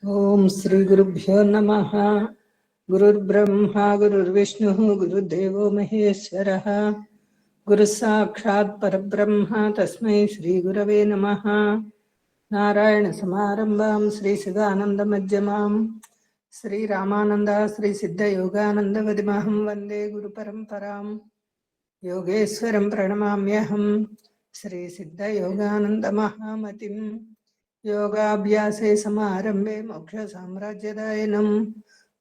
ఓం శ్రీ గురుభ్యో నమః. గురుర్బ్రహ్మా గురుర్విష్ణుః గురుర్దేవో మహేశ్వరః. గురు సాక్షాత్ పరబ్రహ్మ తస్మై శ్రీ గురవే నమః. నారాయణ సమారంభాం శ్రీ సదానంద మధ్యమాం శ్రీ రామానంద శ్రీ సిద్ధ యోగానంద వదిమహం వందే గురు పరంపరాం. యోగేశ్వరం ప్రణమామ్యహం శ్రీ సిద్ధ యోగానంద మహామతిం. योगाभ्यासे समारम्भे मोक्षसाम्राज्यदायिनं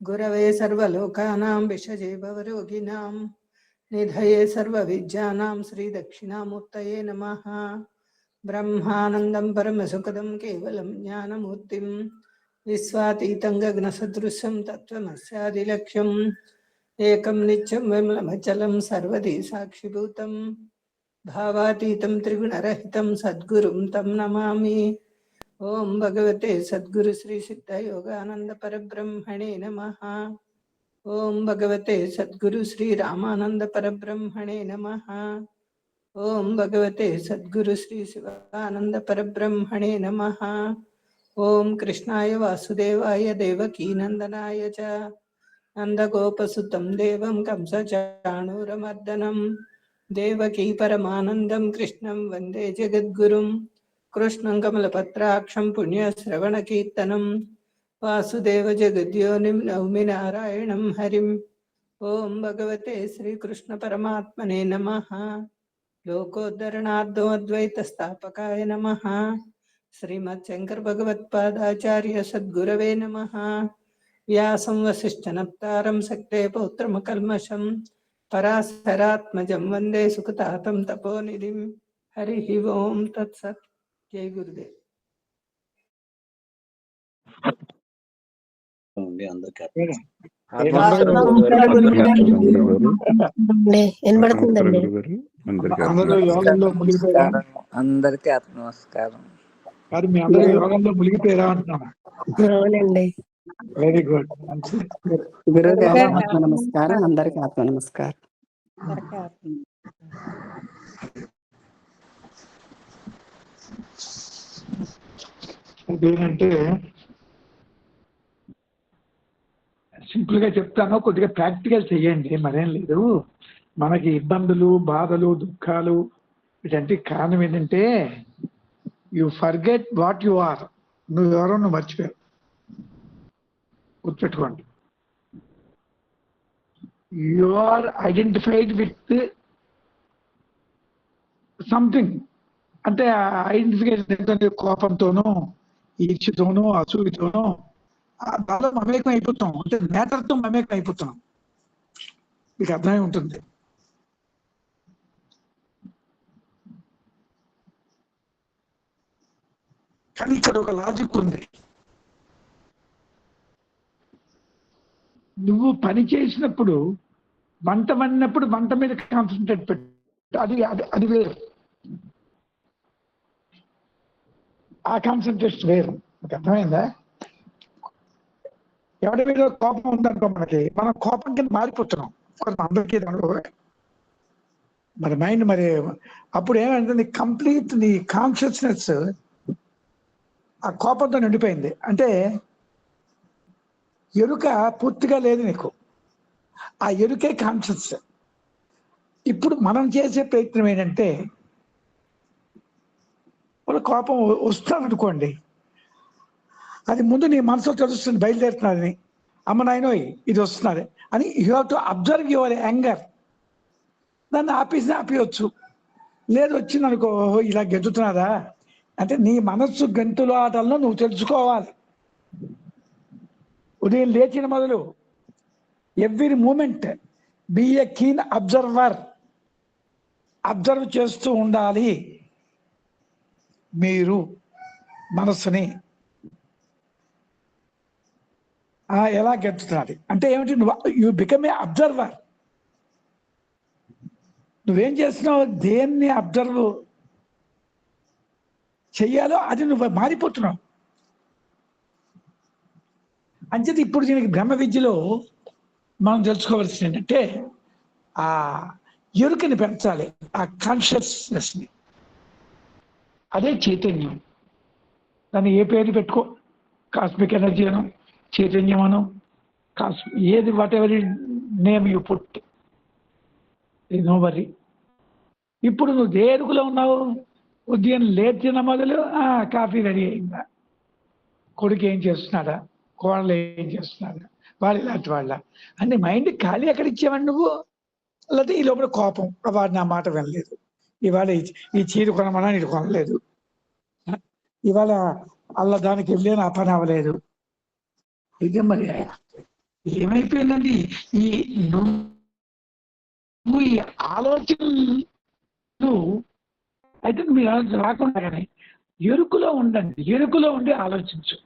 गुरवे सर्वलोकानां विषजे भवरोगिणां निधये सर्वविद्यानां श्रीदक्षिणामूर्तये नमः. ब्रह्मानन्दं परमसुखदं केवलं ज्ञानमूर्तिं विश्वातीतं गगनसदृशं तत्त्वमस्यादिलक्ष्यम् एकं नित्यं विमलमचलं सर्वधी साक्षिभूतं भावातीतं त्रिगुणरहितं सद्गुरुं तं नमामि. ओम भगवते सद्गुरु श्री सिद्ध योगानंद परब्रह्मणे नमः. ओम भगवते सद्गुरु श्री रामानंद परब्रह्मणे नमः. ओम भगवते सद्गुरु श्री शिवानंद परब्रह्मणे नमः. ओम कृष्णाय वासुदेवाय देवकी नंदनाय च नंदगोपसुतं देवं कंसचाणूरमर्दनं देवकी परमानंदं कृष्णं वंदे जगद्गुरुं. कृष्णं कमलपत्राक्षं पुण्यश्रवणकीर्तनं वासुदेव जगद्योनिं नौमि नारायणं हरिम्. ओं भगवते श्रीकृष्णपरमात्मने नमः. लोकोद्धरणार्थोऽद्वैतस्थापकाय नमः. श्रीमच्छङ्करभगवत्पादाचार्य सद्गुरवे नमः. व्यासं वसिष्ठनप्तारं शक्ते पौत्रमकल्मषं पराशरात्मजं वन्दे सुखतातं तपोनिधिं. हरिः ओं तत्सत्. जय गुरुदेव. అందరికీ ఆత్మ నమస్కారం. మీ అందరూ యోగంలో మునిగిపోయారా అంటున్నాను. అవునండి. Very good. ఆత్మ నమస్కారం. అందరికీ ఆత్మ నమస్కారం. అదేంటంటే సింపుల్ గా చెప్తాను, కొద్దిగా ప్రాక్టికల్ చెయ్యండి, మరేం లేదు. మనకి ఇబ్బందులు, బాధలు, దుఃఖాలు వీటంటే కారణం ఏంటంటే you forget what you are. నువ్వెవరో నువ్వు మర్చిపోయావు. గుర్తుపెట్టుకోండి, you are identified with something. అంటే ఐడెంటిఫికేషన్ ఏంటంటే కోపంతోనూ, ఈర్ష్యతోనూ, అసూయతోనూ దానిలో మమేకం అయిపోతాం. అంటే నేతృత్వం మమేకం అయిపోతున్నాం. మీకు అర్థమై ఉంటుంది. కానీ ఇక్కడ ఒక లాజిక్ ఉంది. నువ్వు పని చేసినప్పుడు, వంట వండినప్పుడు వంట మీద కాన్సన్ట్రేట్ పెట్టు. అది అది వేరు. ఆ కాన్సన్ట్రేషన్ వేరు. మీకు అర్థమైందా? ఎవరి మీద కోపం ఉందనుకో, మనం కోపం కింద మారిపోతున్నాం. అందరికీ మరి మైండ్ మరి అప్పుడు ఏమంటే కంప్లీట్ నీ కాన్షియస్నెస్ ఆ కోపంతో నిండిపోయింది. అంటే ఎరుక పూర్తిగా లేదు నీకు. ఆ ఎరుకే కాన్షియస్. ఇప్పుడు మనం చేసే ప్రయత్నం ఏంటంటే, వాళ్ళ కోపం వస్తాననుకోండి, అది ముందు నీ మనసులో తెలుస్తుంది బయలుదేరుతున్నదని. అమ్మ నాయనోయ్ ఇది వస్తున్నది అని you have to observe your anger. దాన్ని ఆపేయచ్చు. లేదు వచ్చింది అనుకో, ఇలా గెంతుతున్నదా అంటే నీ మనస్సు గంతుల ఆటల్లో నువ్వు తెలుసుకోవాలి. ఉదయం లేచిన మొదలు every moment be a keen observer. Observe చేస్తూ ఉండాలి మీరు మనస్సుని. ఎలా గెంతుతున్నది అంటే ఏమిటి? నువ్వు యు బికమ్ ఏ అబ్జర్వర్. నువ్వేం చేస్తున్నావు? దేన్ని అబ్జర్వ్ చెయ్యాలో అది నువ్వు మారిపోతున్నావు. అంచేది ఇప్పుడు దీనికి బ్రహ్మ విద్యలో మనం తెలుసుకోవాల్సింది ఏంటంటే, ఆ ఎరుకని పెంచాలి, ఆ కాన్షియస్నెస్ని. అదే చైతన్యం. దాన్ని ఏ పేరు పెట్టుకో, కాస్మిక్ ఎనర్జీ అను, చైతన్యం అను, ఏది whatever name you put, no worry. ఇప్పుడు నువ్వు ఏ ఎరుకులో ఉన్నావు? ఉదయం లేచిన మొదలు కాఫీ రెడీ అయిందా, కొడుకు ఏం చేస్తున్నాడా, కోడలు ఏం చేస్తున్నాడా, వాళ్ళు ఇలాంటి వాళ్ళ అంటే మైండ్ ఖాళీ ఎక్కడ ఇచ్చావండి నువ్వు? లేకపోతే ఈ లోపల కోపం, వాడు నా మాట వినలేదు, ఇవాళ ఈ చీర కొనమన్నా నీకు కొనలేదు, ఇవాళ అల్ల దానికి వెళ్ళి నా పని అవ్వలేదు. ఇదే మరి ఏమైపోయిందండి ఈ నువ్వు ఈ ఆలోచనలు అయితే మీరు రాకుండా కానీ ఎరుకులో ఉండండి, ఎరుకులో ఉండి ఆలోచించు.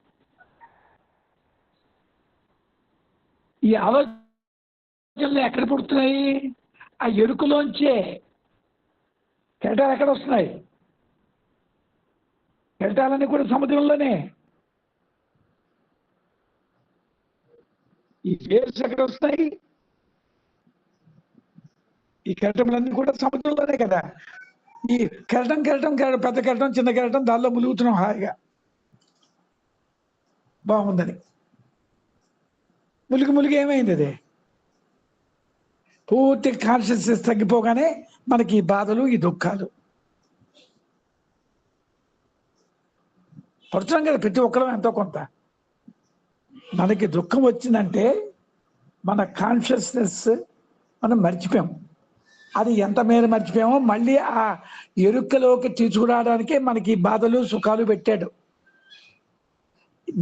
ఈ ఆలోచనలు ఎక్కడ పుడుతున్నాయి? ఆ ఎరుకులోంచే. కెరటాలు ఎక్కడ వస్తున్నాయి? కెరటాలన్నీ కూడా సముద్రంలోనే. ఈ వేవ్స్ ఎక్కడ వస్తాయి? ఈ కెరటములన్నీ కూడా సముద్రంలోనే కదా. ఈ కెరటం పెద్ద కెరటం చిన్న కెరటం దానిలో ములుగుతున్నాం హాయిగా, బాగుందని. ములిగి ఏమైంది? అది పూర్తి కాన్షియస్నెస్ తగ్గిపోగానే మనకి ఈ బాధలు, ఈ దుఃఖాలు పడుతున్నాం కదా ప్రతి ఒక్కరం ఎంతో కొంత. మనకి దుఃఖం వచ్చిందంటే మన కాన్షియస్నెస్ మనం మర్చిపోయాం. అది ఎంత మేర మర్చిపోయామో మళ్ళీ ఆ ఎరుకలోకి తీసుకురావడానికే మనకి బాధలు సుఖాలు పెట్టాడు.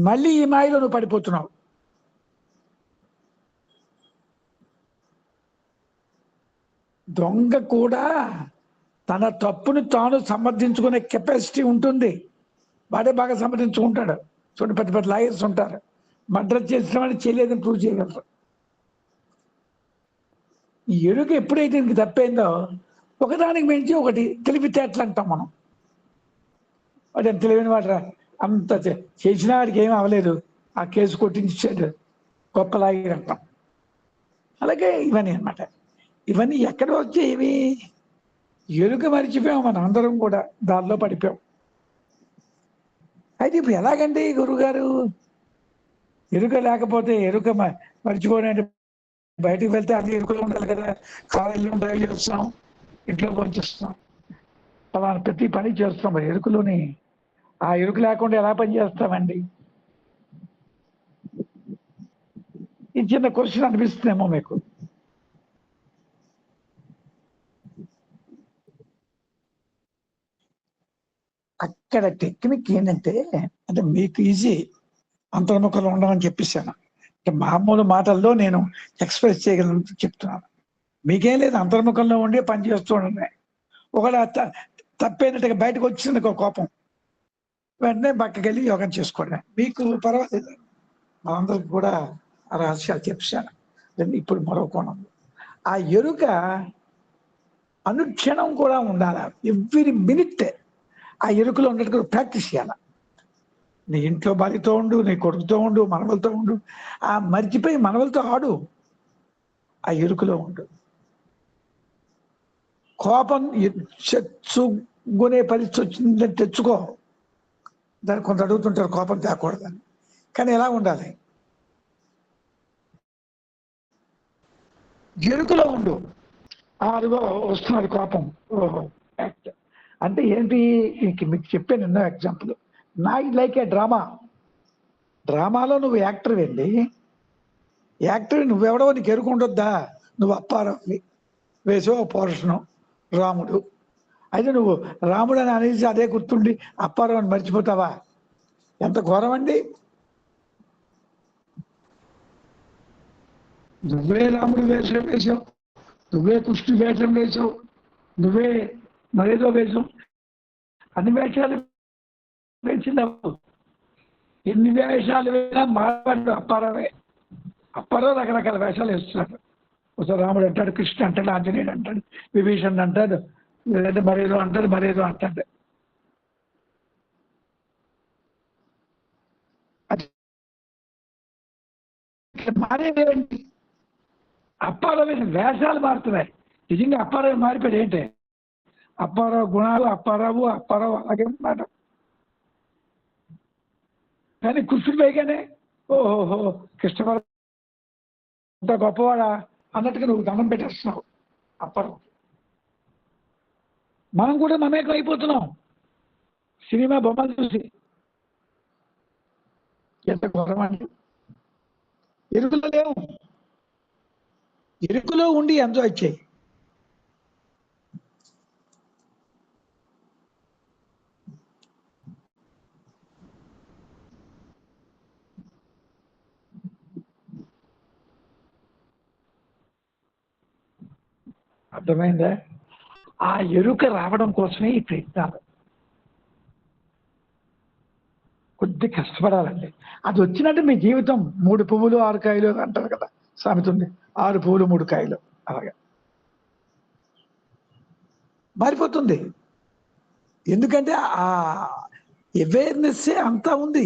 మళ్ళీ ఈ మాయలో నువ్వు పడిపోతున్నావు. దొంగ కూడా తన తప్పును తాను సమర్థించుకునే కెపాసిటీ ఉంటుంది. వాడే బాగా సమర్థించుకుంటాడు. చూడండి, పెద్ద పెద్ద లాయర్స్ ఉంటారు, మర్డర్ చేసిన వాడిని చేయలేదని ప్రూవ్ చేయగలరు. ఈ ఎరుక ఎప్పుడైతే ఇంక తప్పైందో ఒకదానికి మించి ఒకటి తెలివితేటలు అంటాం మనం. వాడు ఎంత తెలివైన వాడు, అంత చేసిన వాడికి ఏమీ అవ్వలేదు, ఆ కేసు కొట్టించాడు, గొప్ప లాయర్ అంటాం. అలాగే ఇవన్నీ అనమాట. ఇవన్నీ ఎక్కడ వచ్చేవి? ఎరుక మరిచిపోయాం మనం అందరం కూడా, దానిలో పడిపోయాం. అయితే ఇప్పుడు ఎలాగండి గురువుగారు? ఎరుక లేకపోతే ఎరుక మర్చిపోయిన బయటకు వెళ్తే అన్ని ఎరుకలు ఉండాలి కదా. కాలేజీలో డ్రైవ్ చేస్తున్నాం, ఇంట్లో పనిచేస్తున్నాం, అలా ప్రతి పని చేస్తాం. మరి ఎరుకలోని ఆ ఎరుక లేకుండా ఎలా పని చేస్తామండి? ఈ చిన్న క్వశ్చన్ అనిపిస్తుందేమో మీకు. అక్కడ టెక్నిక్ ఏంటంటే, అంటే మీకు ఈజీ అంతర్ముఖంలో ఉండమని చెప్పేసాను. అంటే మామూలు మాటల్లో నేను ఎక్స్ప్రెస్ చేయగలను చెప్తున్నాను. మీకేం లేదు, అంతర్ముఖంలో ఉండి పని చేస్తూ ఉండే. ఒకవేళ తప్పేనట్టుగా బయటకు వచ్చింది కోపం, వెంటనే పక్కకి వెళ్ళి యోగం చేసుకోండి, మీకు పర్వాలేదు. మనందరికి కూడా ఆ రహస్యాలు చెప్పాను. ఇప్పుడు మరో కోణం, ఆ ఎరుక అనుక్షణం కూడా ఉండాలి. ఎవ్రీ మినిట్ ఆ ఎరుకలో ఉన్నట్టు ప్రాక్టీస్ చేయాలి. నీ ఇంట్లో భార్యతో ఉండు, నీ కొడుకుతో ఉండు, మనవలతో ఉండు, ఆ మర్చిపోయి మనవలతో ఆడు, ఆ ఎరుకలో ఉండు. కోపం తెచ్చుకునే పరిస్థితి వచ్చిందని తెచ్చుకో. దాన్ని కొంత అడుగుతుంటారు కోపం తేకూడదని, కానీ ఎలా ఉండాలి? ఎరుకలో ఉండు. అదిగో వస్తున్నది కోపం, ఓహో యాక్ట్ అంటే ఏంటి? మీకు చెప్పాను ఎన్నో ఎగ్జాంపుల్. లైక్ ఏ డ్రామాలో నువ్వు యాక్టర్ వెళ్ళి, యాక్టర్ నువ్వెవడో నీకు ఎరుక ఉండొద్దా? నువ్వు అప్పారావు వేసావు పోర్షను రాముడు, అయితే నువ్వు రాముడు అని అనేసి అదే గుర్తుండి అప్పారావు అని మర్చిపోతావా? ఎంత ఘోరం అండి! నువ్వే రాముడు వేషం వేసావు, నువ్వే కృష్ణుడి వేషం వేసావు, నువ్వే మరేదో వేసావు, అన్ని వేషాలు వేసినావు. ఎన్ని వేషాలు వేసినా మాట్లాడు అప్పారావే. అప్పారావు రకరకాల వేషాలు వేస్తున్నాడు. ఒకసారి రాముడు అంటాడు, కృష్ణ అంటాడు, ఆంజనేయుడు అంటాడు, విభీషణుడు అంటాడు, లేదంటే మరేదో అంటాడు, మరేదో అంటాడు. అది మారేదేంటి? అప్పారావు వేసిన వేషాలు మారుతున్నాయి. నిజంగా అప్పారావు మారిపోయాడు ఏంటి? అప్పారావు గుణాలు, అప్పారావు అలాగే ఉన్నాడు. కానీ కృష్ణుడు పైగానే ఓహోహో కృష్ణ అంత గొప్పవాడా అన్నట్టుగా నువ్వు దండం పెట్టేస్తున్నావు. అప్పరం మనం కూడా మమేకం అయిపోతున్నాం సినిమా బొమ్మలు చూసి. ఎంత ఘోరమండి. ఎరుకులో లేవు, ఎరుకులో ఉండి ఎంజాయ్ చేయి. అర్థమైందా? ఆ ఎరుక రావడం కోసమే ఈ ప్రయత్నాలు. కొద్ది కష్టపడాలండి. అది వచ్చినట్టు మీ జీవితం 3 పువ్వులు 6 కాయలు అంటారు కదా సామెత ఉంది. 6 పువ్వులు 3 కాయలు అలాగా మారిపోతుంది. ఎందుకంటే ఆ అవేర్నెస్ అంతా ఉంది.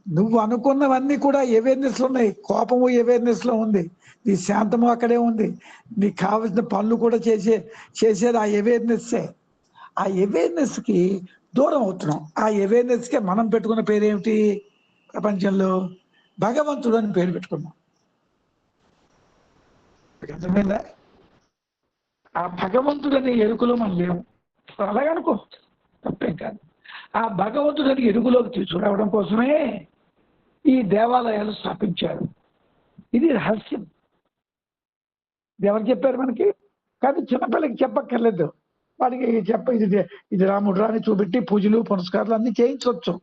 నువ్వు అనుకున్నవన్నీ కూడా అవేర్నెస్ ఉన్నాయి. కోపము అవేర్నెస్ లో ఉంది, నీ శాంతము అక్కడే ఉంది, నీకు కావలసిన పనులు కూడా చేసేది ఆ అవేర్నెస్సే. ఆ అవేర్నెస్ కి దూరం అవుతున్నాం. ఆ అవేర్నెస్ కే మనం పెట్టుకున్న పేరేమిటి ప్రపంచంలో? భగవంతుడు అని పేరు పెట్టుకున్నాం. అర్థమైందా? ఆ భగవంతుడని ఎరుకలో మనం లేవు. అలాగనుకో, తప్పేం కాదు. ఆ భగవంతుడని ఎరుకలోకి తీసుకురావడం కోసమే ఈ దేవాలయాలు స్థాపించారు. ఇది రహస్యం. ఎవరు చెప్పారు మనకి? కానీ చిన్నపిల్లకి చెప్పక్కర్లేదు. వాడికి ఇది రాముడు రాని చూపెట్టి పూజలు పునస్కారాలు అన్ని చేయించవచ్చు.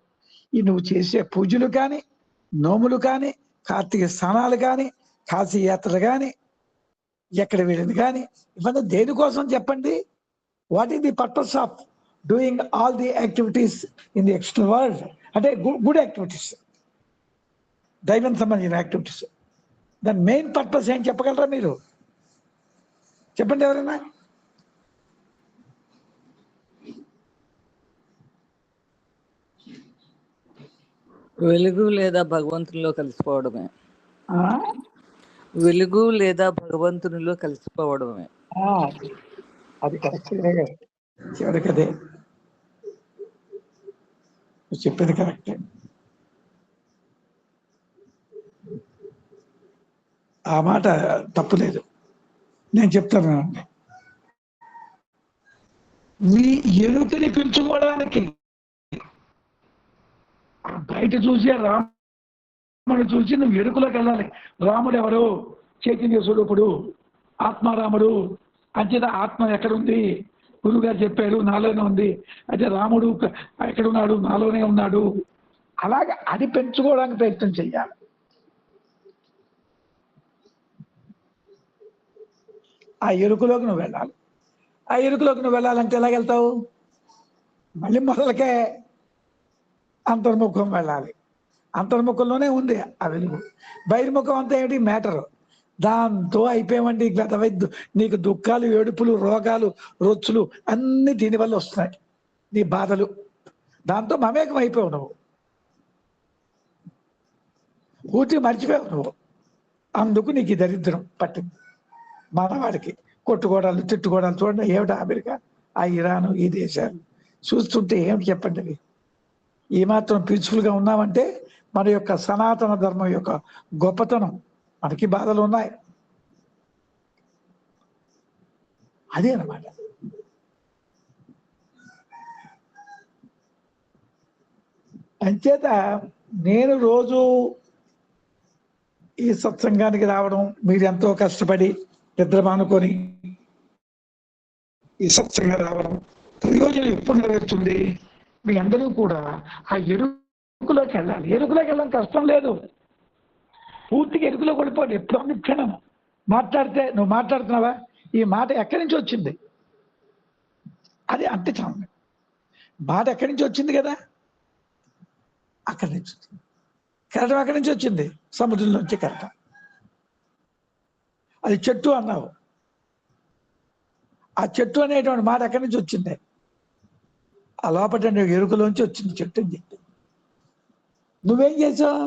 ఈ నువ్వు చేసే పూజలు కానీ, నోములు కానీ, కార్తీక స్నానాలు కానీ, కాశీ యాత్రలు కానీ, ఎక్కడ వెళ్ళింది కానీ, ఇవన్నీ దేనికోసం చెప్పండి? What is the purpose of doing all the activities in the external world? అంటే గుడ్ యాక్టివిటీస్, దైవం సంబంధించిన యాక్టివిటీస్. దాని మెయిన్ పర్పస్ ఏం చెప్పగలరా మీరు? చెప్పండి ఎవరైనా. వెలుగు లేదా భగవంతునిలో కలిసిపోవడమే. ఆ? వెలుగు లేదా భగవంతునిలో కలిసిపోవడమే. అది కరెక్ట్. చివరికి అదే నువ్వు చెప్పేది కరెక్టే. ఆ మాట తప్పులేదు. నేను చెప్తాను, మీ ఎరుకని పెంచుకోవడానికి బయట చూసే రాముడు చూసి నువ్వు ఎరుకలోకి వెళ్ళాలి. రాముడు ఎవరు? చైతన్య స్వరూపుడు, ఆత్మారాముడు. అంచేత ఆత్మ ఎక్కడుంది? గురువు గారు చెప్పారు నాలోనే ఉంది. అయితే రాముడు ఎక్కడున్నాడు? నాలోనే ఉన్నాడు. అలాగే అది పెంచుకోవడానికి ప్రయత్నం చెయ్యాలి. ఆ ఎరుకలోకి నువ్వు వెళ్ళాలి. ఆ ఎరుకలోకి నువ్వు వెళ్ళాలంటే ఎలాగెళ్తావు? మళ్ళీ మొదలకే అంతర్ముఖం వెళ్ళాలి. అంతర్ముఖంలోనే ఉంది ఆ వెలుగు. బహిర్ముఖం అంతా ఏమిటి? మ్యాటర్. దాంతో అయిపోయామండి. నీకు దుఃఖాలు, ఏడుపులు, రోగాలు, రొచ్చులు అన్ని దీనివల్ల వస్తున్నాయి. నీ బాధలు, దాంతో మమేకం అయిపోయావు. నువ్వు పూర్తిగా మర్చిపోయావు నువ్వు. అందుకు నీకు ఈ దరిద్రం పట్టింది. మనవాడికి కొట్టుకోవడాలు, తిట్టుకోవడాలు చూడండి. ఏమిటి అమెరికా, ఆ ఇరాను, ఈ దేశాలు చూస్తుంటే ఏమిటి చెప్పండి? అవి ఏమాత్రం పీస్ఫుల్గా ఉన్నామంటే మన యొక్క సనాతన ధర్మం యొక్క గొప్పతనం. మనకి బాధలు ఉన్నాయి, అదే అన్నమాట. అంచేత నేను రోజు ఈ సత్సంగానికి రావడం, మీరు ఎంతో కష్టపడి నిద్ర మానుకొని ఈ సత్సంగం రావడం ప్రయోజనం ఎప్పుడు నెరవేరుతుంది? మీ అందరూ కూడా ఆ ఎరుకులోకి వెళ్ళాలి. ఎరుకులోకి వెళ్ళడం కష్టం లేదు. పూర్తిగా ఎరుకులో పడిపోండి. ఎప్పుడు అనుక్షణం మాట్లాడితే, నువ్వు మాట్లాడుతున్నావా? ఈ మాట ఎక్కడి నుంచి వచ్చింది? అది అంతే చాలు. మాట ఎక్కడి నుంచి వచ్చింది కదా, అక్కడి నుంచి వచ్చింది. కెరటం ఎక్కడి నుంచి వచ్చింది? సముద్రం నుంచి కెరటం. అది చెట్టు అన్నావు, ఆ చెట్టు అనేటువంటి మాట ఎక్కడి నుంచి వచ్చింది? ఆ లోపల ఎరుకలోంచి వచ్చింది చెట్టు అని చెప్పి. నువ్వేం చేసావు?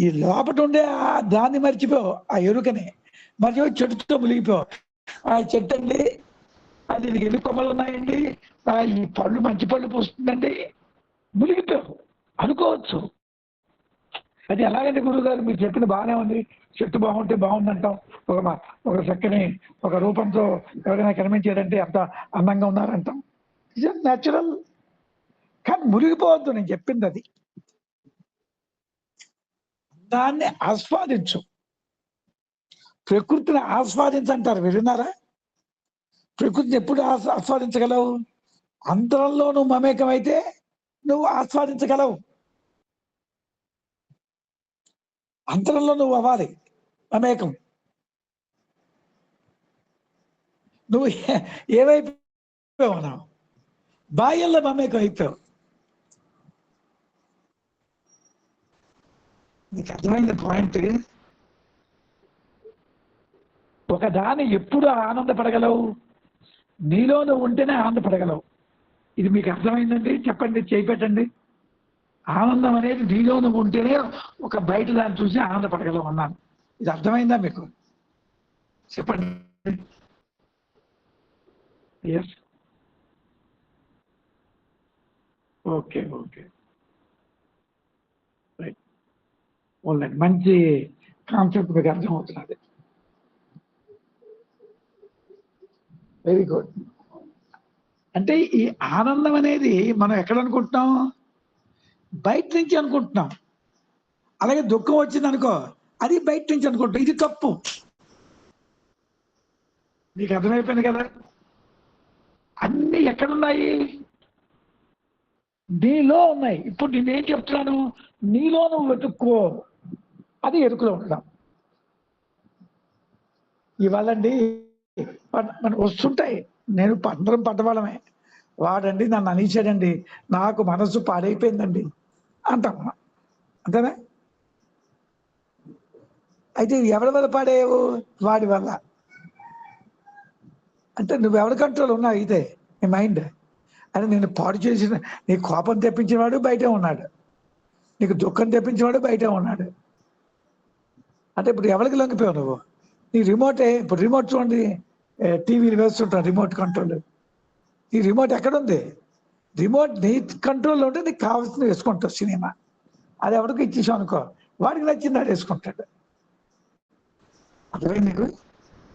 ఈ లోపల ఉండే దాన్ని మర్చిపోయావు, ఆ ఎరుకని మర్చిపోయి చెట్టుతో మునిగిపోయావు. ఆ చెట్టు అండి, అది ఎన్ని కొమ్మలు ఉన్నాయండి, ఈ పళ్ళు మంచి పళ్ళు పూస్తుందండి, మునిగిపోయావు. అనుకోవచ్చు. అది ఎలాగంటే గురువు గారు మీరు చెప్పింది బాగానే ఉంది, చెట్టు బాగుంటే బాగుందంటాం, ఒక చక్కని ఒక రూపంతో ఎవరైనా కనిపించేదంటే అంత అందంగా ఉన్నారంటాం. It's natural. కానీ మురిగిపోవద్దు, నేను చెప్పింది అది. దాన్ని ఆస్వాదించు, ప్రకృతిని ఆస్వాదించంటారు, విన్నారా? ప్రకృతిని ఎప్పుడు ఆస్వాదించగలవు? అంతరంలో నువ్వు మమేకమైతే నువ్వు ఆస్వాదించగలవు. అంతరంలో నువ్వు అవ్వాలి మమేకం. నువ్వు ఏమైపోయావు? అన్నావు బాహ్యంలో మమేకం అయిపోయావు. నీకు అర్థమైంది పాయింట్? ఒక దాన్ని ఎప్పుడు ఆనందపడగలవు? నీలో నువ్వు ఉంటేనే ఆనందపడగలవు. ఇది మీకు అర్థమైందండి? చెప్పండి, చేయి పెట్టండి. ఆనందం అనేది నీలో నువ్వు ఉంటేనే ఒక బయట దాన్ని చూసి ఆనందపడగలవు అన్నాను. ఇది అర్థమైందా మీకు? చెప్పండి. Yes, okay okay, right, only మంచి కాన్సెప్ట్ మీకు అర్థమవుతున్నది. Very good. అంటే ఈ ఆనందం అనేది మనం ఎక్కడ అనుకుంటున్నాం? బయట నుంచి అనుకుంటున్నాం. అలాగే దుఃఖం వచ్చింది అనుకో, అది బయట నుంచి అనుకుంటాం. ఇది తప్పు. నీకు అర్థమైపోయింది కదా? అన్ని ఎక్కడున్నాయి? నీలో ఉన్నాయి. ఇప్పుడు నేనేం చెప్తున్నాను? నీలో నువ్వు వెతుక్కో, అది ఎరుకులో ఉండడం. ఇవాళండి మనం వస్తుంటాయి, నేను అందరం పడ్డవాళ్ళమే. వాడండి నన్ను అనిచాడండి, నాకు మనసు పాడైపోయిందండి అంటాం, అంతేనా? అయితే ఎవరి వల్ల పాడేవు? వాడి వల్ల. అంటే నువ్వెవరి కంట్రోల్ ఉన్నావు? అయితే నీ మైండ్. అని నేను పాడు చేసిన, నీకు కోపం తెప్పించినవాడు బయటే ఉన్నాడు, నీకు దుఃఖం తెప్పించినవాడు బయటే ఉన్నాడు. అంటే ఇప్పుడు ఎవరికి లొంగిపోయావు నువ్వు? నీ రిమోటే. ఇప్పుడు రిమోట్ చూడండి, టీవీలు వేస్తుంటాం రిమోట్ కంట్రోల్. ఈ రిమోట్ ఎక్కడుంది? రిమోట్ నీ కంట్రోల్లో ఉంటే నీకు కావాల్సింది వేసుకుంటావు. సినిమా అది ఎవరికి ఇచ్చేసావు అనుకో, వాడికి నచ్చింది అది వేసుకుంటాడు. అర్థమైంది నీకు?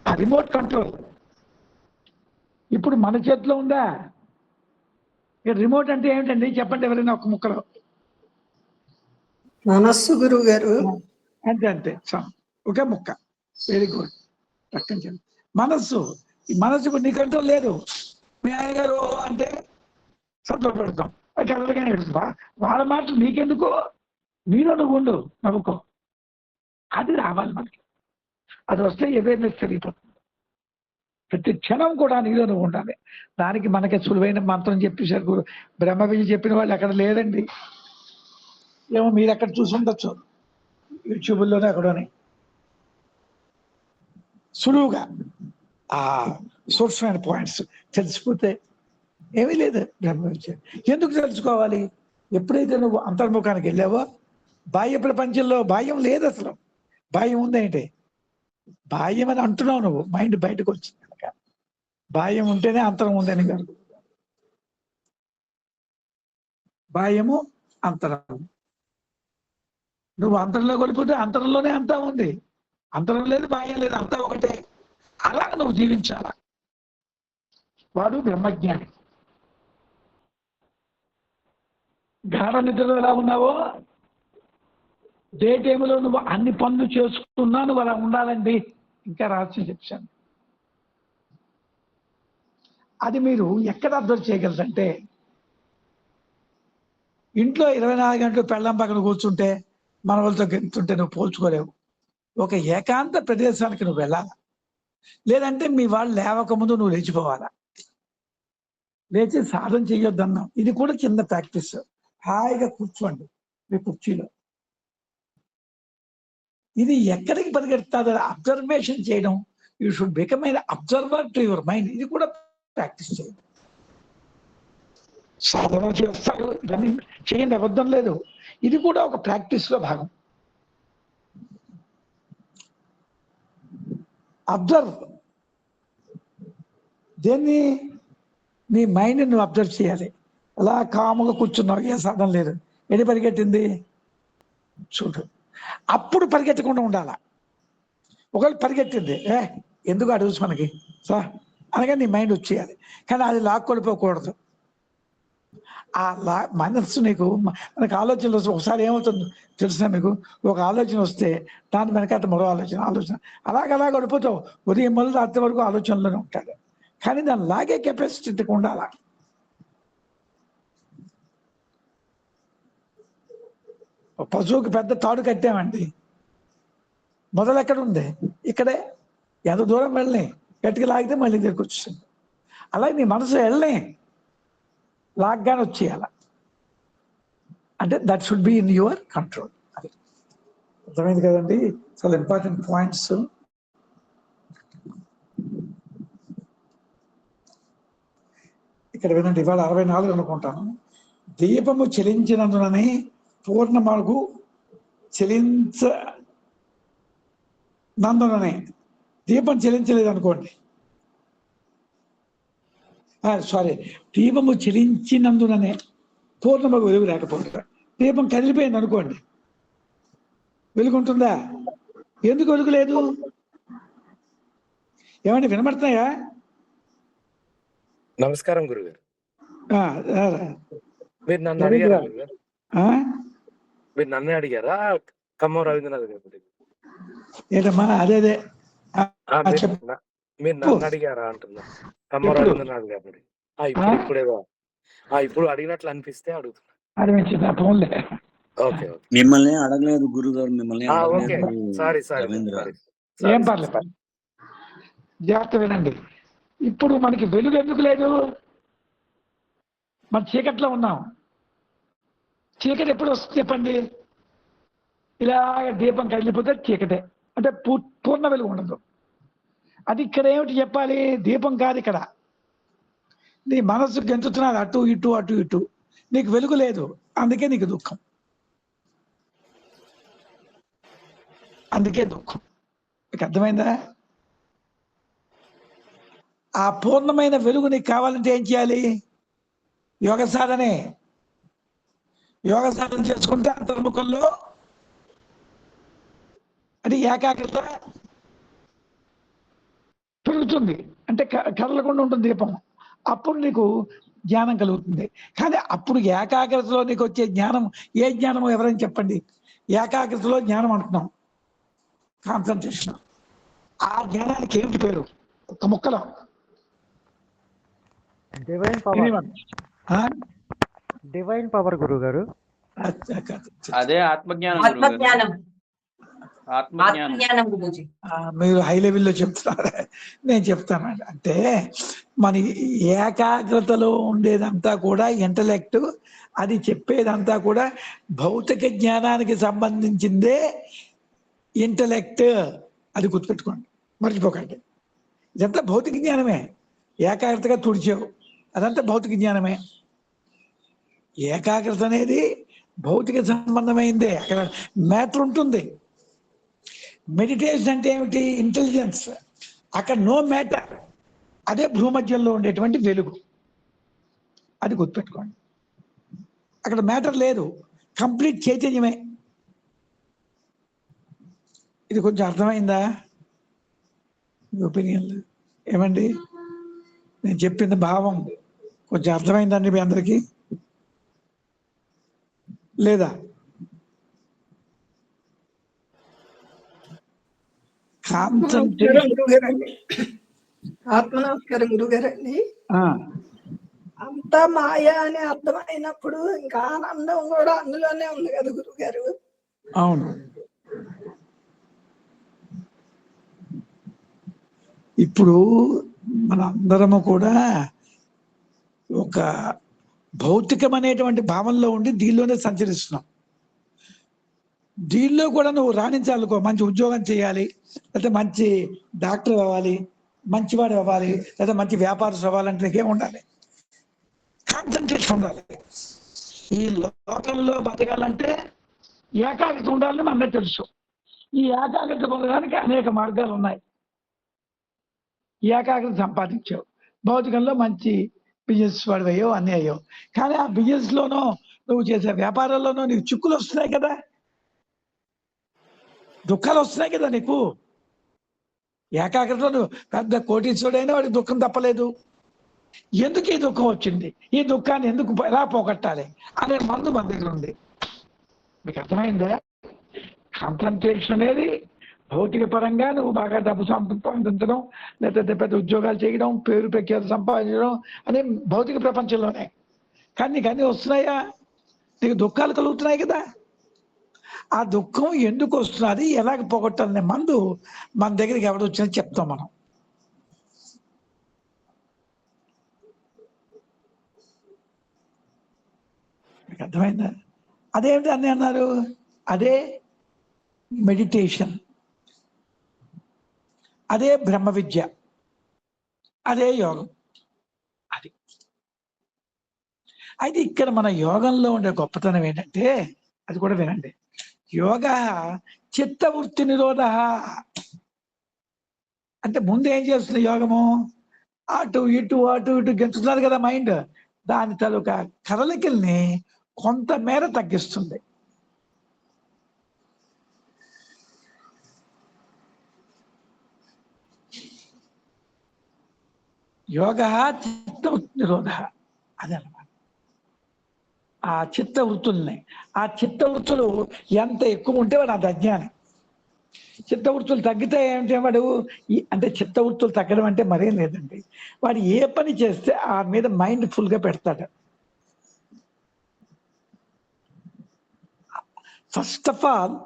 ఆ రిమోట్ కంట్రోల్ ఇప్పుడు మన చేతిలో ఉందా? రిమోట్ అంటే ఏమిటండి చెప్పండి ఎవరైనా ఒక ముక్కలో. మనస్సు గురువు గారు. అంతే అంతే, ఒకే ముక్క. Very good. పక్కన మనస్సు. ఈ మనస్సు ఇప్పుడు నీ కంట్రోల్ లేదు. మీ ఆయన గారు అంటే సంతోషపెడతాం, చదవగానే పెడుతుందా? వాళ్ళ మాట నీకెందుకు? నీలో నువ్వు ఉండు, నవ్వుకో. అది రావాలి మనకి. అది వస్తే అవేర్నెస్ పెరిగిపోతుంది. ప్రతి క్షణం కూడా నీలో నువ్వు ఉండాలి. దానికి మనకి సులువైన మంత్రం చెప్పేశారు గురు బ్రహ్మ విజయ్ చెప్పిన వాళ్ళు ఎక్కడ లేదండి. ఏమో మీరు ఎక్కడ చూసి ఉండొచ్చు, యూట్యూబ్లోనే ఎక్కడోనే. సులువుగా ఆ సూక్ష్మమైన పాయింట్స్ తెలిసిపోతే ఏమీ లేదు బ్రహ్మ విజయ్. ఎందుకు తెలుసుకోవాలి? ఎప్పుడైతే నువ్వు అంతర్ముఖానికి వెళ్ళావో, బాహ్య ప్రపంచంలో బాహ్యం లేదు అసలు. బాహ్యం ఉందేంటి? బాహ్యం అని అంటున్నావు నువ్వు, మైండ్ బయటకు వచ్చింది కనుక. బాహ్యం ఉంటేనే అంతరం ఉందని కాదు. బాహ్యము అంతరం. నువ్వు అంతరంలో కొలిపోతే అంతరంలోనే అంతా ఉంది. అంతరం లేదు, బాహ్యం లేదు, అంతా ఒకటే. అలా నువ్వు జీవించాల. వాడు బ్రహ్మజ్ఞాని. గాఢ నిద్రలో ఎలా ఉన్నావో, డే టైంలో నువ్వు అన్ని పనులు చేసుకున్నా నువ్వు అలా ఉండాలండి. ఇంకా రహస్యం చెప్పాను. అది మీరు ఎక్కడ అబ్జర్వ్ చేయగలరంటే, ఇంట్లో 24 గంటలు పెళ్ళం పక్కన కూర్చుంటే మన వాళ్ళతో గెలుతుంటే నువ్వు పోల్చుకోలేవు. ఒక ఏకాంత ప్రదేశానికి నువ్వు వెళ్ళాలి. లేదంటే మీ వాళ్ళు లేవకముందు నువ్వు లేచిపోవాలా. లేచి సాధన చేయొద్దన్నాం. ఇది కూడా చిన్న ప్రాక్టీస్. హాయిగా కూర్చోండి మీ కుర్చీలో. ఇది ఎక్కడికి పరిగెడతాదో అబ్జర్వేషన్ చేయడం. You should become an observer to your mind. ఇది కూడా ప్రాక్టీస్ చేయండి. సాధన చేస్తారు, ఇవన్నీ చేయండి, అబద్ధం లేదు. ఇది కూడా ఒక ప్రాక్టీస్ లో భాగం. అబ్జర్వ్. దేన్ని? నీ మైండ్ నువ్వు అబ్జర్వ్ చేయాలి. అలా కాముగా కూర్చున్నావు, ఏ సాధన లేదు. ఎన్ని పరిగెట్టింది చూడు. అప్పుడు పరిగెత్తకుండా ఉండాల. ఒకవేళ పరిగెత్తింది, ఎందుకు అడుగుసు మనకి సార్ అనగా నీ మైండ్ వచ్చేయాలి. కానీ అది లాక్కొలిపోకూడదు. ఆ మనస్సు నీకు మనకు ఆలోచనలు వస్తే ఒకసారి ఏమవుతుందో తెలిసిన మీకు, ఒక ఆలోచన వస్తే దాని వెనకాల మరో ఆలోచన అలాగ గడిపోతావు. ఉదయం మొదలు రాత్రి వరకు ఆలోచనలోనే ఉంటాడు. కానీ దాన్ని లాగే కెపాసిటీ ఉండాల. పశువుకి పెద్ద తాడు కట్టామండి, మొదలు ఎక్కడ ఉంది? ఇక్కడే. ఎంత దూరం వెళ్ళని గట్టిగా లాగితే మళ్ళీ దగ్గరికి వచ్చేస్తుంది. అలాగే నీ మనసు వెళ్ళని లాగ్గానే వచ్చేయాల. అంటే that should be in your control. అది అర్థమైంది కదండి. చాలా ఇంపార్టెంట్ పాయింట్స్. ఇక్కడ వినండి, ఇవాళ 64 అనుకుంటాను. దీపము చెలించినందునని పూర్ణమగు చెలించనందుననే. దీపం చెలించలేదు అనుకోండి, సారీ, దీపము చెలించినందుననే పూర్ణమగు వెలుగు లేకపోతే. దీపం కదిలిపోయింది అనుకోండి, వెలుగుంటుందా? ఎందుకు వెలుగు లేదు? ఏమండి వినబడుతున్నాయా? నమస్కారం గురుగారు. మీరు నన్ను అడిగారా ఖమ్మం రవీంద్రనాథ్ గారు? ఏంటమ్మా? అదే మీరు నన్ను అడిగారా అంటున్నా. ఖమ్మం రవీంద్రనాథ్ గారు ఇప్పుడు అడిగినట్లు అనిపిస్తే అడుగుతున్నా. ఓకే మిమ్మల్ని అడగలేదు గురుగారు, మిమ్మల్ని సారీ. ఏం పర్లేదు, జాగ్రత్త వినండి. ఇప్పుడు మనకి వెలుగు ఎందుకు లేదు? మన చీకట్లో ఉన్నాం. చీకటి ఎప్పుడు వస్తుంది చెప్పండి? ఇలాగ దీపం కదిలిపోతే చీకటే, అంటే పూర్ణ వెలుగు ఉండదు. అది ఇక్కడ ఏమిటి చెప్పాలి? దీపం కాదు ఇక్కడ. నీ మనస్సు గెంతుతున్నది అటు ఇటు. నీకు వెలుగు లేదు, అందుకే నీకు దుఃఖం. అందుకే దుఃఖం. మీకు అర్థమైందా? ఆ పూర్ణమైన వెలుగు నీకు కావాలంటే ఏం చేయాలి? యోగ సాధనే. యోగ సాధన చేసుకుంటే అంతర్ముఖంలో అది ఏకాగ్రత పెరుగుతుంది. అంటే కదలకుండా ఉంటుంది దీపం. అప్పుడు నీకు జ్ఞానం కలుగుతుంది. కానీ అప్పుడు ఏకాగ్రతలో నీకు వచ్చే జ్ఞానం ఏ జ్ఞానమో ఎవరైనా చెప్పండి. ఏకాగ్రతలో జ్ఞానం అంటున్నాం, కాన్సన్ట్రేషన్. ఆ జ్ఞానానికి ఏమిటి పేరు? ఒక ముక్కలో డివైన్ పవర్ గురువు గారు. అదే ఆత్మజ్ఞానం. మీరు హై లెవెల్లో చెప్తున్నారు, నేను చెప్తానండి. అంటే మన ఏకాగ్రతలో ఉండేదంతా కూడా ఇంటలెక్ట్. అది చెప్పేదంతా కూడా భౌతిక జ్ఞానానికి సంబంధించిందే ఇంటలెక్ట్. అది గుర్తుపెట్టుకోండి, మర్చిపోకండి. ఇదంతా భౌతిక జ్ఞానమే. ఏకాగ్రతగా తుడిచావు, అదంతా భౌతిక జ్ఞానమే. ఏకాగ్రత అనేది భౌతిక సంబంధమైందే. అక్కడ మ్యాటర్ ఉంటుంది. మెడిటేషన్ అంటే ఏమిటి? ఇంటెలిజెన్స్. అక్కడ నో మ్యాటర్. అదే భూమధ్యంలో ఉండేటువంటి వెలుగు. అది గుర్తుపెట్టుకోండి. అక్కడ మ్యాటర్ లేదు, కంప్లీట్ చైతన్యమే. ఇది కొంచెం అర్థమైందా? ఒపీనియన్లు ఏమండి? నేను చెప్పిన భావం కొంచెం అర్థమైందండి మీ అందరికీ లేదా? ఆత్మనమస్కారం గురుగారండి. అంతా మాయ అని అర్థమైనప్పుడు ఇంకా ఆనందం కూడా అందులోనే ఉంది కదా గురుగారు? అవును. ఇప్పుడు మనందరము కూడా ఒక భౌతికమైనటువంటి భావంలో ఉండి దీనిలోనే సంచరిస్తున్నాం. దీనిలో కూడా నువ్వు రాణించాలనుకో, మంచి ఉద్యోగం చేయాలి, లేకపోతే మంచి డాక్టర్ అవ్వాలి, మంచివాడు అవ్వాలి, లేదా మంచి వ్యాపారస్తు అవ్వాలంటే నీకేం ఉండాలి? కాన్సన్ట్రేషన్ ఉండాలి. ఈ లోకంలో బతకాలంటే ఏకాగ్రత ఉండాలని మనకు తెలుసు. ఈ ఏకాగ్రత పొందడానికి అనేక మార్గాలు ఉన్నాయి. ఏకాగ్రత సంపాదించావు, భౌతికంలో మంచి బిజినెస్ వాడివయ్యో, అన్నీ అయ్యో. కానీ ఆ బిజినెస్లోనో నువ్వు చేసే వ్యాపారాల్లోనూ నీకు చిక్కులు వస్తున్నాయి కదా, దుఃఖాలు వస్తున్నాయి కదా నీకు. ఏకాగ్రతలో నువ్వు పెద్ద కోటీశ్వరుడైనా వాడికి దుఃఖం తప్పలేదు. ఎందుకు ఈ దుఃఖం వచ్చింది, ఈ దుఃఖాన్ని ఎందుకు ఎలా పోగొట్టాలి అనే మందు మన దగ్గర ఉంది. మీకు అర్థమైందా? కాన్సన్ట్రేషన్ అనేది భౌతిక పరంగా నువ్వు బాగా డబ్బు సంపాదించడం, లేకపోతే పెద్ద ఉద్యోగాలు చేయడం, పేరు ప్రఖ్యాతి సంపాదించడం అనే భౌతిక ప్రపంచంలోనే. కానీ నీకు అన్నీ వస్తున్నాయా? నీకు దుఃఖాలు కలుగుతున్నాయి కదా. ఆ దుఃఖం ఎందుకు వస్తున్నది, ఎలాగ పోగొట్టాలనే మందు మన దగ్గరికి ఎవడు వచ్చినా చెప్తాం మనం. మీకు అర్థమైందా? అదేమిటి అన్నీ అన్నారు? అదే మెడిటేషన్, అదే బ్రహ్మ విద్య, అదే యోగం. అది అయితే ఇక్కడ మన యోగంలో ఉండే గొప్పతనం ఏంటంటే, అది కూడా వినండి. యోగ చిత్తవృత్తి నిరోధ. అంటే ముందు ఏం చేస్తుంది యోగము? అటు ఇటు గెంతుతున్నారు కదా మైండ్, దాని తాలూకా కదలికల్ని కొంతమేర తగ్గిస్తుంది. యోగ చిత్తవృత్తి నిరోధ. అదనమాట ఆ చిత్త వృత్తుల్ని. ఆ చిత్త వృత్తులు ఎంత ఎక్కువ ఉంటే వాడు అది అజ్ఞానం. చిత్త వృత్తులు తగ్గితే ఏమిటంటే వాడు అంటే చిత్త వృత్తులు తగ్గడం అంటే మరేం లేదండి, వాడు ఏ పని చేస్తే ఆ మీద మైండ్ ఫుల్గా పెడతాడు. ఫస్ట్ ఆఫ్ ఆల్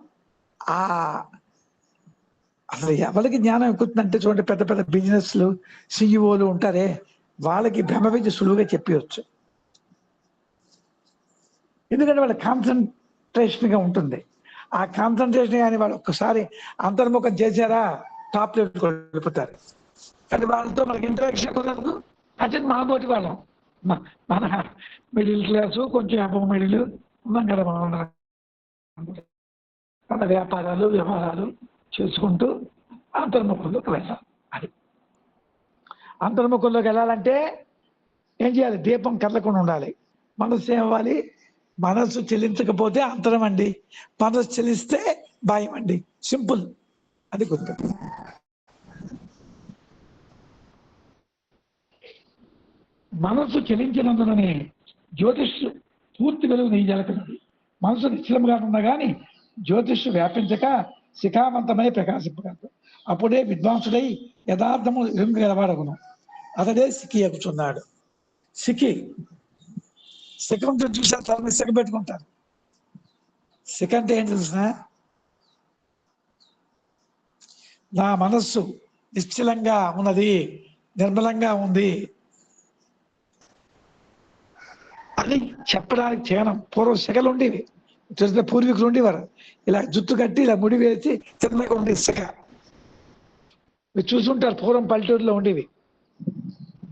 అసలు ఎవరికి జ్ఞానం ఎక్కుతుందంటే చూడండి, పెద్ద పెద్ద బిజినెస్లు సిఇఓలు ఉంటారే, వాళ్ళకి బ్రహ్మ విద్య సులువుగా చెప్పవచ్చు. ఎందుకంటే వాళ్ళ కాన్సన్ట్రేషన్గా ఉంటుంది. ఆ కాన్సన్ట్రేషన్ కానీ వాళ్ళు ఒక్కసారి అంతర్ముఖం చేశారా టాప్ లెవెల్కి వెళ్ళిపోతారు. కానీ వాళ్ళతో మనకి ఇంటరాక్షన్ కుదరదు. అంటే మనతోటి వాళ్ళం మన మిడిల్ క్లాసు, కొంచెం అబవ్ మిడిల్ ఉన్నాం కదా మనం. మన వ్యాపారాలు వ్యవహారాలు చేసుకుంటూ అంతర్ముఖంలోకి వెళ్ళాలి. అది అంతర్ముఖంలోకి వెళ్ళాలంటే ఏం చేయాలి? దీపం కదలకుండా ఉండాలి. మనస్సు ఏమవ్వాలి? మనస్సు చెల్లించకపోతే అంతరం అండి, మనస్సు చెల్లిస్తే భయం అండి. సింపుల్. అది గుర్తు. మనస్సు చెల్లించినందుననే జ్యోతిష్సు పూర్తి వెలుగు నెయ్యగలుగుతుంది. మనసు నిశ్చలంగా ఉన్నా కానీ జ్యోతిష్సు వ్యాపించక శిఖావంతమై ప్రకాశింపగలదు. అప్పుడే విద్వాంసుడై యథార్థము ఎరుగలవాడగును. అతడే సికి ఎక్కుచున్నాడు. సికి శిఖం చూసారు, తల మీద శిఖం పెట్టుకుంటారు. శిఖ అంటే ఏం తెలుసిన? నా మనస్సు నిశ్చలంగా ఉన్నది, నిర్మలంగా ఉంది అని చెప్పడానికి చిహ్నం. పూర్వం శిఖలు ఉండేవి, చూస్తే పూర్వీకులు ఉండేవారు. ఇలా జుట్టు కట్టి ఇలా ముడి వేసి చిన్నగా ఉండేది శిఖ. మీరు చూసుంటారు, పూర్వం పల్లెటూరులో ఉండేవి.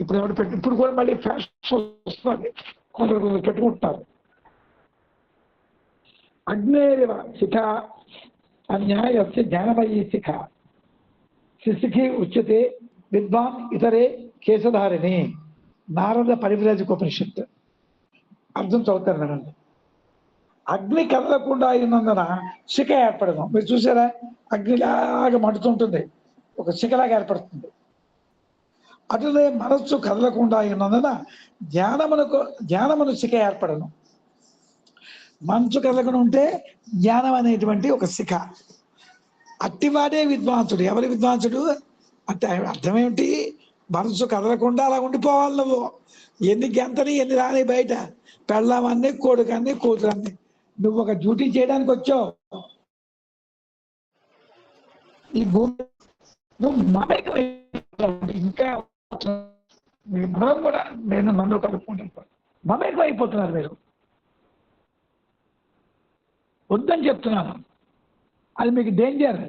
ఇప్పుడు ఎవరు పెట్టి, ఇప్పుడు కూడా మళ్ళీ ఫ్యాషన్ వస్తుంది, కొందరు పెట్టుకుంటున్నారు. అగ్నేరివ శిఖ అన్యాయస్య జ్ఞానమయీ శిఖ శిశిఖి ఉచ్యతే విద్వాన్ ఇతరే కేశధారిణి. నారద పరివ్రాజకోపనిషత్తు. అర్థం చదువుతారు వినండి. అగ్ని కదలకుండా అయినందున శిఖ ఏర్పడదు. మీరు చూసారా, అగ్నిలాగా మండుతుంటుంది, ఒక శిఖలాగా ఏర్పడుతుంది. అట్లనే మనస్సు కదలకుండా అయినందున జ్ఞానమును శిఖ ఏర్పడను. మనసు కదలకుండా ఉంటే జ్ఞానం అనేటువంటి ఒక శిఖ. అట్టివాడే విద్వాంసుడు. ఎవరి విద్వాంసుడు అంటే అర్థం ఏమిటి? మనసు కదలకుండా అలా ఉండిపోవాలి. నువ్వు ఎన్ని గంతని ఎన్ని రాని బయట, పెళ్ళామన్నీ కొడుకన్నీ కూతురన్నీ, నువ్వు ఒక డ్యూటీ చేయడానికి వచ్చావు. ఈ భూమి నువ్వు ఇంకా మనం కూడా నేను నన్ను కలుపుకుంటాను. మమేకం అయిపోతున్నారు మీరు. వద్దని చెప్తున్నాను, అది మీకు డేంజర్.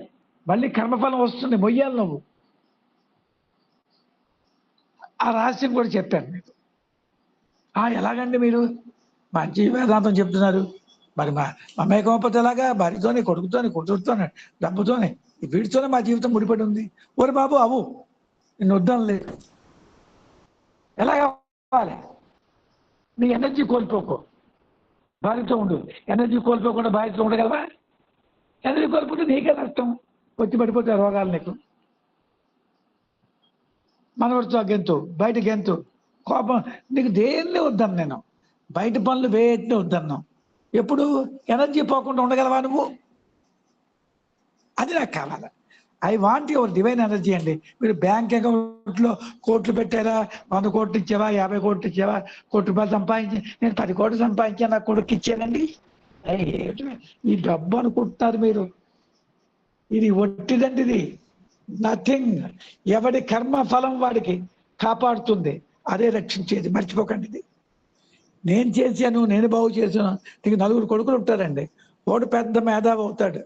మళ్ళీ కర్మఫలం వస్తుంది, మొయ్యాలి నువ్వు. ఆ రహస్యం కూడా చెప్పాను మీకు. ఎలాగండి మీరు మంచి వేదాంతం చెప్తున్నారు, మరి మమేకం అయిపోతే ఎలాగా? భార్యతోనే, కొడుకుతోనే, కూతురుతోనే, డబ్బుతోనే, వీటితోనే మా జీవితం ముడిపడి ఉంది. ఓరి బాబు అవు, నిన్ను వద్దాం లేదు. ఎలా కావాలి? నీ ఎనర్జీ కోల్పోకో. భార్యతో ఉండు. ఎనర్జీ కోల్పోకుండా భార్యతో ఉండగలవా? ఎనర్జీ కోల్పోతే నీకే నష్టం, వచ్చి పడిపోతే రోగాలు నీకు. మనవడితో గెంతు, బయట గెంతు, కోపం, నీకు దేన్ని వద్దను నేను. బయట పనులు వేయట్నే వద్దన్నాం. ఎప్పుడు ఎనర్జీ పోకుండా ఉండగలవా నువ్వు? అది నాకు కావాలి. I want your divine energy అండి. మీరు బ్యాంక్ అకౌంట్లో కోట్లు పెట్టారా, 100 కోట్లు ఇచ్చావా, 50 కోట్లు ఇచ్చావా, ₹1 సంపాదించి నేను 10 కోట్లు సంపాదించాను నా కొడుకు ఇచ్చానండి. ఈ డబ్బు అనుకుంటున్నారు మీరు, ఇది ఒట్టిదండి. ఇది నథింగ్. ఎవడి కర్మ ఫలం వాడికి కాపాడుతుంది, అదే రక్షించేది. మర్చిపోకండి ఇది. నేను చేశాను, నేను బాగు చేశాను. నీకు 4 కొడుకులు ఉంటారండి. వాడు పెద్ద మేధావి అవుతాడు,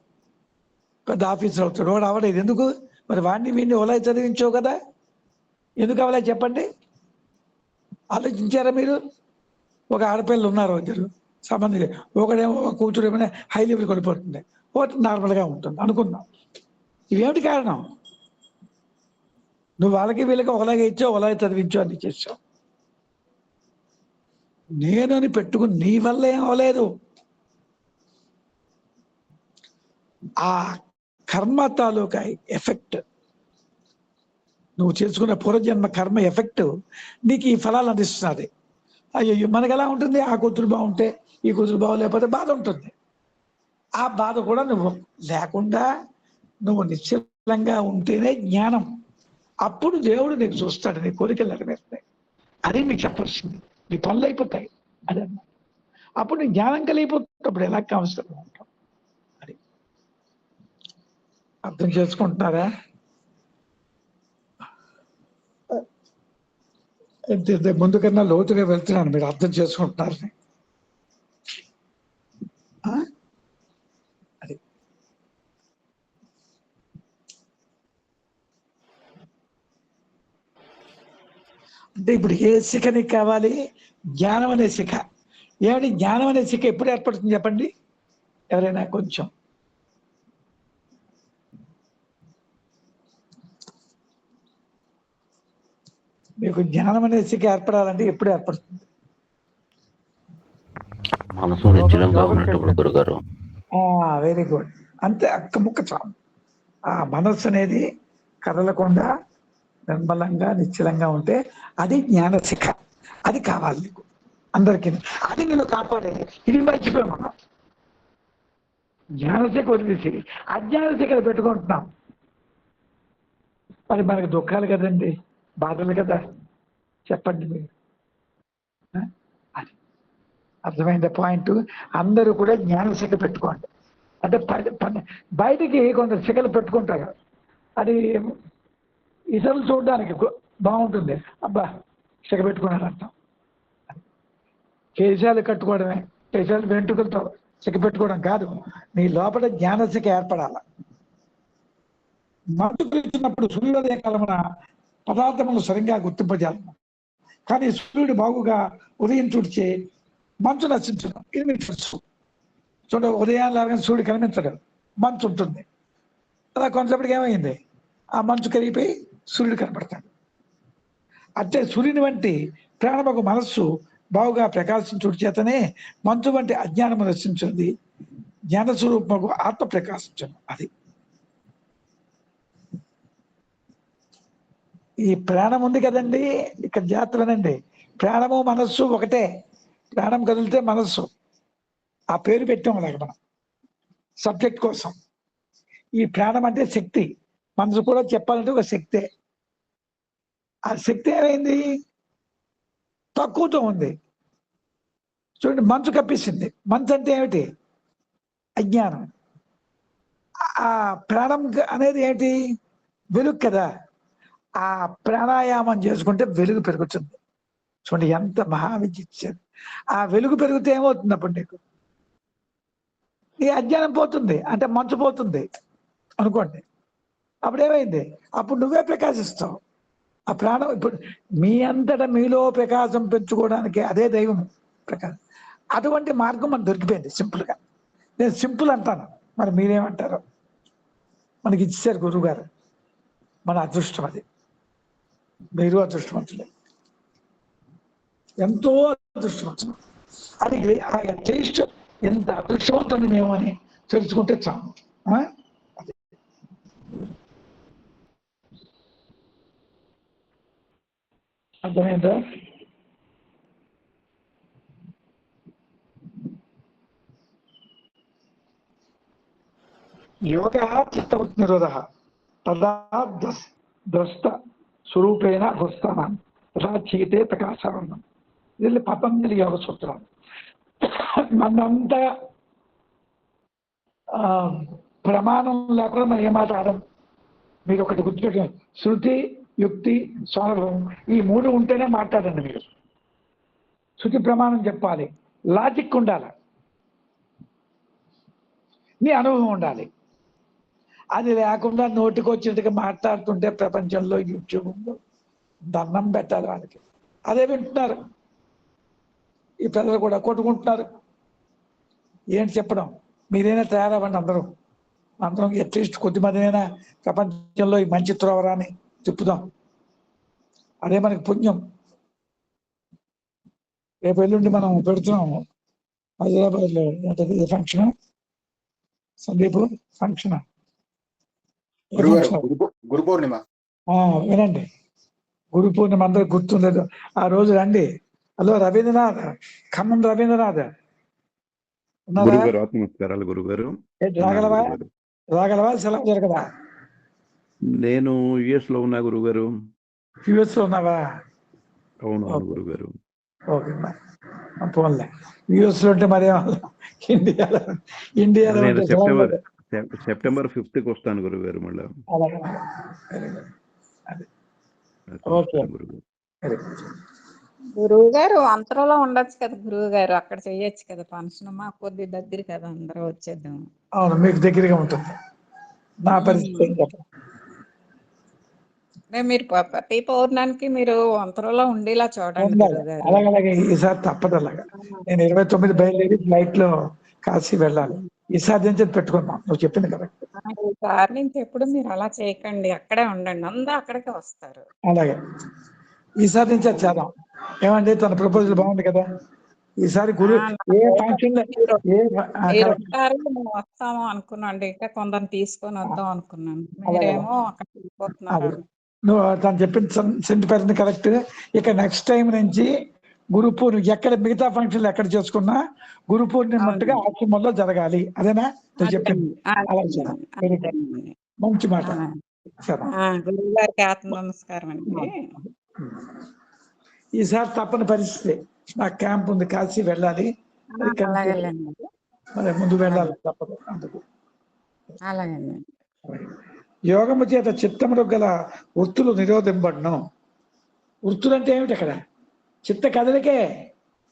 పెద్ద ఆఫీసర్ అవుతాడు. వాడు అవలేదు ఎందుకు? మరి వాడిని వీడిని ఓలా చదివించావు కదా, ఎందుకు అవలే చెప్పండి? ఆలోచించారా మీరు? ఒక ఆడపిల్లలు ఉన్నారు, ఇద్దరు సంబంధం, ఒకడేమో కూతురు ఏమైనా హై లెవెల్ కొనిపోతుంది, ఒకటి నార్మల్గా ఉంటుంది అనుకుందాం. ఇవేమిటి కారణం? నువ్వు వాళ్ళకి వీళ్ళకి ఒకలాగే ఇచ్చావు, ఒకలాగే చదివించావు, అన్ని చేసావు. నేను అని పెట్టుకుని నీ వల్ల ఏం అవ్వలేదు. ఆ కర్మ తాలూకా ఎఫెక్ట్, నువ్వు చేసుకున్న పూర్వజన్మ కర్మ ఎఫెక్ట్ నీకు ఈ ఫలాలు అందిస్తున్నది. అయ్యో మనకు ఎలా ఉంటుంది? ఆ కూతురు బాగుంటే, ఈ కూతురు బాగోలేకపోతే బాధ ఉంటుంది. ఆ బాధ కూడా నువ్వు లేకుండా నువ్వు నిశ్చలంగా ఉంటేనే జ్ఞానం. అప్పుడు దేవుడు నీకు చూస్తాడు, నీ కోరికలు నెరవేరుతాయి. అదే మీకు చెప్పాల్సింది. నీ పనులు అయిపోతాయి. అదన్నా అప్పుడు నీ జ్ఞానం కలిగిపోతున్నప్పుడు ఎలా కావలసిన ఉంటాం. అది అర్థం చేసుకుంటున్నారా? ముందు కన్నా లోతుగా వెళ్తున్నాను, మీరు అర్థం చేసుకుంటున్నారని. అది అంటే ఇప్పుడు ఏ శిఖ నీకు కావాలి? జ్ఞానం అనే శిఖ. ఏమిటి జ్ఞానం అనే శిఖ ఎప్పుడు ఏర్పడుతుంది చెప్పండి ఎవరైనా కొంచెం? మీకు జ్ఞానం అనే శిఖ ఏర్పడాలంటే ఎప్పుడు ఏర్పడుతుంది? మనసు నిశ్చలంగా ఉన్నప్పుడు గురుగారు. Very good. అంతే, అక్క ముక్క చాలు. ఆ మనస్సు అనేది కదలకుండా నిర్మలంగా నిశ్చలంగా ఉంటే అది జ్ఞాన శిఖ. అది కావాలి నీకు అందరికీ. అది నేను కాపాడే. ఇది మర్చిపోయాం మనం. జ్ఞానశిఖ వదిలేసి అజ్ఞాన శిఖలు పెట్టుకుంటున్నాం. మరి మనకి దుఃఖాలు కదండి, బాధలు కదా. చెప్పండి మీరు. అది అర్థమైంది పాయింట్. అందరూ కూడా జ్ఞానశిఖ పెట్టుకోండి. అంటే బయటికి కొంత శిఖలు పెట్టుకుంటారు, అది ఇతరులు చూడడానికి బాగుంటుంది. అబ్బా శిఖ పెట్టుకున్నారంటాం. కేశాలు కట్టుకోవడమే, కేశాలు వెంట్రుకలతో శిఖ పెట్టుకోవడం కాదు. నీ లోపల జ్ఞానశిఖ ఏర్పడాల. మంచు కురిసినప్పుడు సూర్యోదయ కాలమున పదార్థములు సరిగ్గా గుర్తింపజేయాలను, కానీ సూర్యుడు బాగుగా ఉదయం తుడిచే మంచు నశించడం. ఇది మీకు తెలుసు. చూడ ఉదయం లాగా సూర్యుడు కనిపించడు, మంచు ఉంటుంది. అలా కొంతసేపటికి ఏమైంది? ఆ మంచు కరిగిపోయి సూర్యుడు కనపడతాడు. అంటే సూర్యుని వంటి ప్రాణమకు మనస్సు బాగుగా ప్రకాశించుడి చేతనే మంచు వంటి అజ్ఞానము నశించుంది, జ్ఞానస్వరూపముకు ఆత్మ ప్రకాశించను. అది ఈ ప్రాణం ఉంది కదండి, ఇక్కడ జాగ్రత్తనండి. ప్రాణము మనస్సు ఒకటే. ప్రాణం కదిలితే మనస్సు, ఆ పేరు పెట్టాం అలాగ మనం సబ్జెక్ట్ కోసం. ఈ ప్రాణం అంటే శక్తి, మనసు కూడా చెప్పాలంటే ఒక శక్తే. ఆ శక్తి ఏమైంది? తక్కువతో ఉంది. చూడండి, మంచు కప్పిస్తుంది. మంచు అంటే ఏమిటి? అజ్ఞానం. ఆ ప్రాణం అనేది ఏంటి? వెలుగు కదా. ఆ ప్రాణాయామం చేసుకుంటే వెలుగు పెరుగుతుంది. చూడండి ఎంత మహావిద్య ఇచ్చారు. ఆ వెలుగు పెరిగితే ఏమవుతుంది? అప్పుడు నీకు ఈ అజ్ఞానం పోతుంది, అంటే మంచు పోతుంది అనుకోండి. అప్పుడు ఏమైంది? అప్పుడు నువ్వే ప్రకాశిస్తావు. ఆ ప్రాణం ఇప్పుడు మీ అంతటా మీలో ప్రకాశం పెంచుకోవడానికి అదే దైవం ప్రకాశం. అటువంటి మార్గం మనకు దొరికిపోయింది సింపుల్గా. నేను సింపుల్ అంటాను, మరి మీరేమంటారు? మనకి ఇచ్చారు గురువు గారు, మన అదృష్టం అది. మీరు అదృష్టవంతులే, ఎంతో అదృష్టవంతులు. అది అట్లీస్ట్ ఎంత అదృష్టవంతుని మేము అని తెలుసుకుంటే చాలు. అర్థమైందా? యోగ చిత్తవృత్తి నిరోధ తదా ద్రష్ట స్వరూపేణ గుస్తానం తథా చీతే ప్రకాశనం. ఇది పతంజలి యోగ సూత్రం. మనంతా ప్రమాణం లేకుండా మనం ఏం మాట్లాడడం. మీరు ఒకటి గుర్తుపెట్టండి, శృతి, యుక్తి, స్వానుభవం ఈ మూడు ఉంటేనే మాట్లాడండి. మీరు శృతి ప్రమాణం చెప్పాలి, లాజిక్ ఉండాలి, మీ అనుభవం ఉండాలి. అది లేకుండా నోటికి వచ్చినట్టుగా మాట్లాడుతుంటే ప్రపంచంలో యూట్యూబ్ ఉందో దండం పెట్టాలి వాళ్ళకి. అదే వింటున్నారు ఈ ప్రజలు కూడా, కొట్టుకుంటున్నారు. ఏంటి చెప్పడం? మీరైనా తయారవ్వండి అందరం అట్లీస్ట్ కొద్దిమందినైనా ప్రపంచంలో ఈ మంచి త్రోవరాన్ని తిప్పుదాం. అదే మనకి పుణ్యం. రేపు ఎల్లుండి మనం పెడుతున్నాము హైదరాబాద్లో ఏంటది ఫంక్షన్, సందీప్ ఫంక్షన్, గురు పౌర్ణిమ. వినండి, గురు పూర్ణిమ అందరికి గుర్తుండదు. ఆ రోజు రండి. హలో రవీంద్రనాథ్, ఖమ్మం రవీంద్రనాథ్ నమస్కారాలు గురుగారు. రాగలవా సెలవు జరగదా? నేను యుఎస్ లో ఉన్నా గురుగారు. యుఎస్ లో ఉన్నావా? అవును గురుగారు. ఓకే, పోన్లే. యుఎస్ లో ఉంటే మరి ఇండియాలో సెప్టెంబర్ 5th వస్తాను గురుగారు మళ్ళీ. గురువు గారు అంతరంలో ఉండొచ్చు కదా గురువు గారు, అక్కడ చెయ్యొచ్చు కదా ఫంక్షన్. మా కొద్ది దగ్గర కదా, అందరూ వచ్చేద్దాం. అవును, మీకు దగ్గరగా ఉంటుంది. నా పరిస్థితి మీరు ప్రతి పౌర్ణానికి మీరు అంతరంలో ఉండేలా చూడండి గురువు గారు. అలాగే ఈసారి తప్పదు. అలాగా నేను 29 బయలుదేరి ఫ్లైట్ లో కాశీ వెళ్ళాలి. ఈసారి నుంచి పెట్టుకున్నాం. నువ్వు చెప్పింది కదా. ఈసారి నుంచి ఎప్పుడు మీరు అలా చేయకండి, అక్కడే ఉండండి, అందరూ అక్కడికే వస్తారు. అలాగే ఈసారి నుంచి అది చేద్దాం. ఏమండి, తన ప్రపోజల్ బాగుంది కదా. ఈసారి గురు ఏ ఫంక్షన్ వస్తాము అనుకున్నాండి, ఇంకా కొందరు తీసుకొని వద్దాం అనుకున్నాను. మీరేమో అక్కడ వెళ్ళిపోతున్నారు. నువ్వు తను చెప్పిన 70% కరెక్ట్. ఇక నెక్స్ట్ టైం నుంచి గురు పూర్ణిమ ఎక్కడ, మిగతా ఫంక్షన్లు ఎక్కడ చేసుకున్నా గురు పూర్ణిమట్టుగా ఆశ్రమంలో జరగాలి. అదేనా నేను చెప్పింది? మంచి మాట. గురువు గారికి ఆత్మ నమస్కారం అండి. ఈసారి తప్పని పరిస్థితి, నాకు క్యాంప్ ఉంది, కాశీ వెళ్ళాలి. మరి ముందు వెళ్ళాలి, తప్పదు. అందుకు యోగము చేత చిత్తముడు గల వృత్తులు నిరోధింపడను. వృత్తులు అంటే ఏమిటి? అక్కడ చిత్త కదలికే.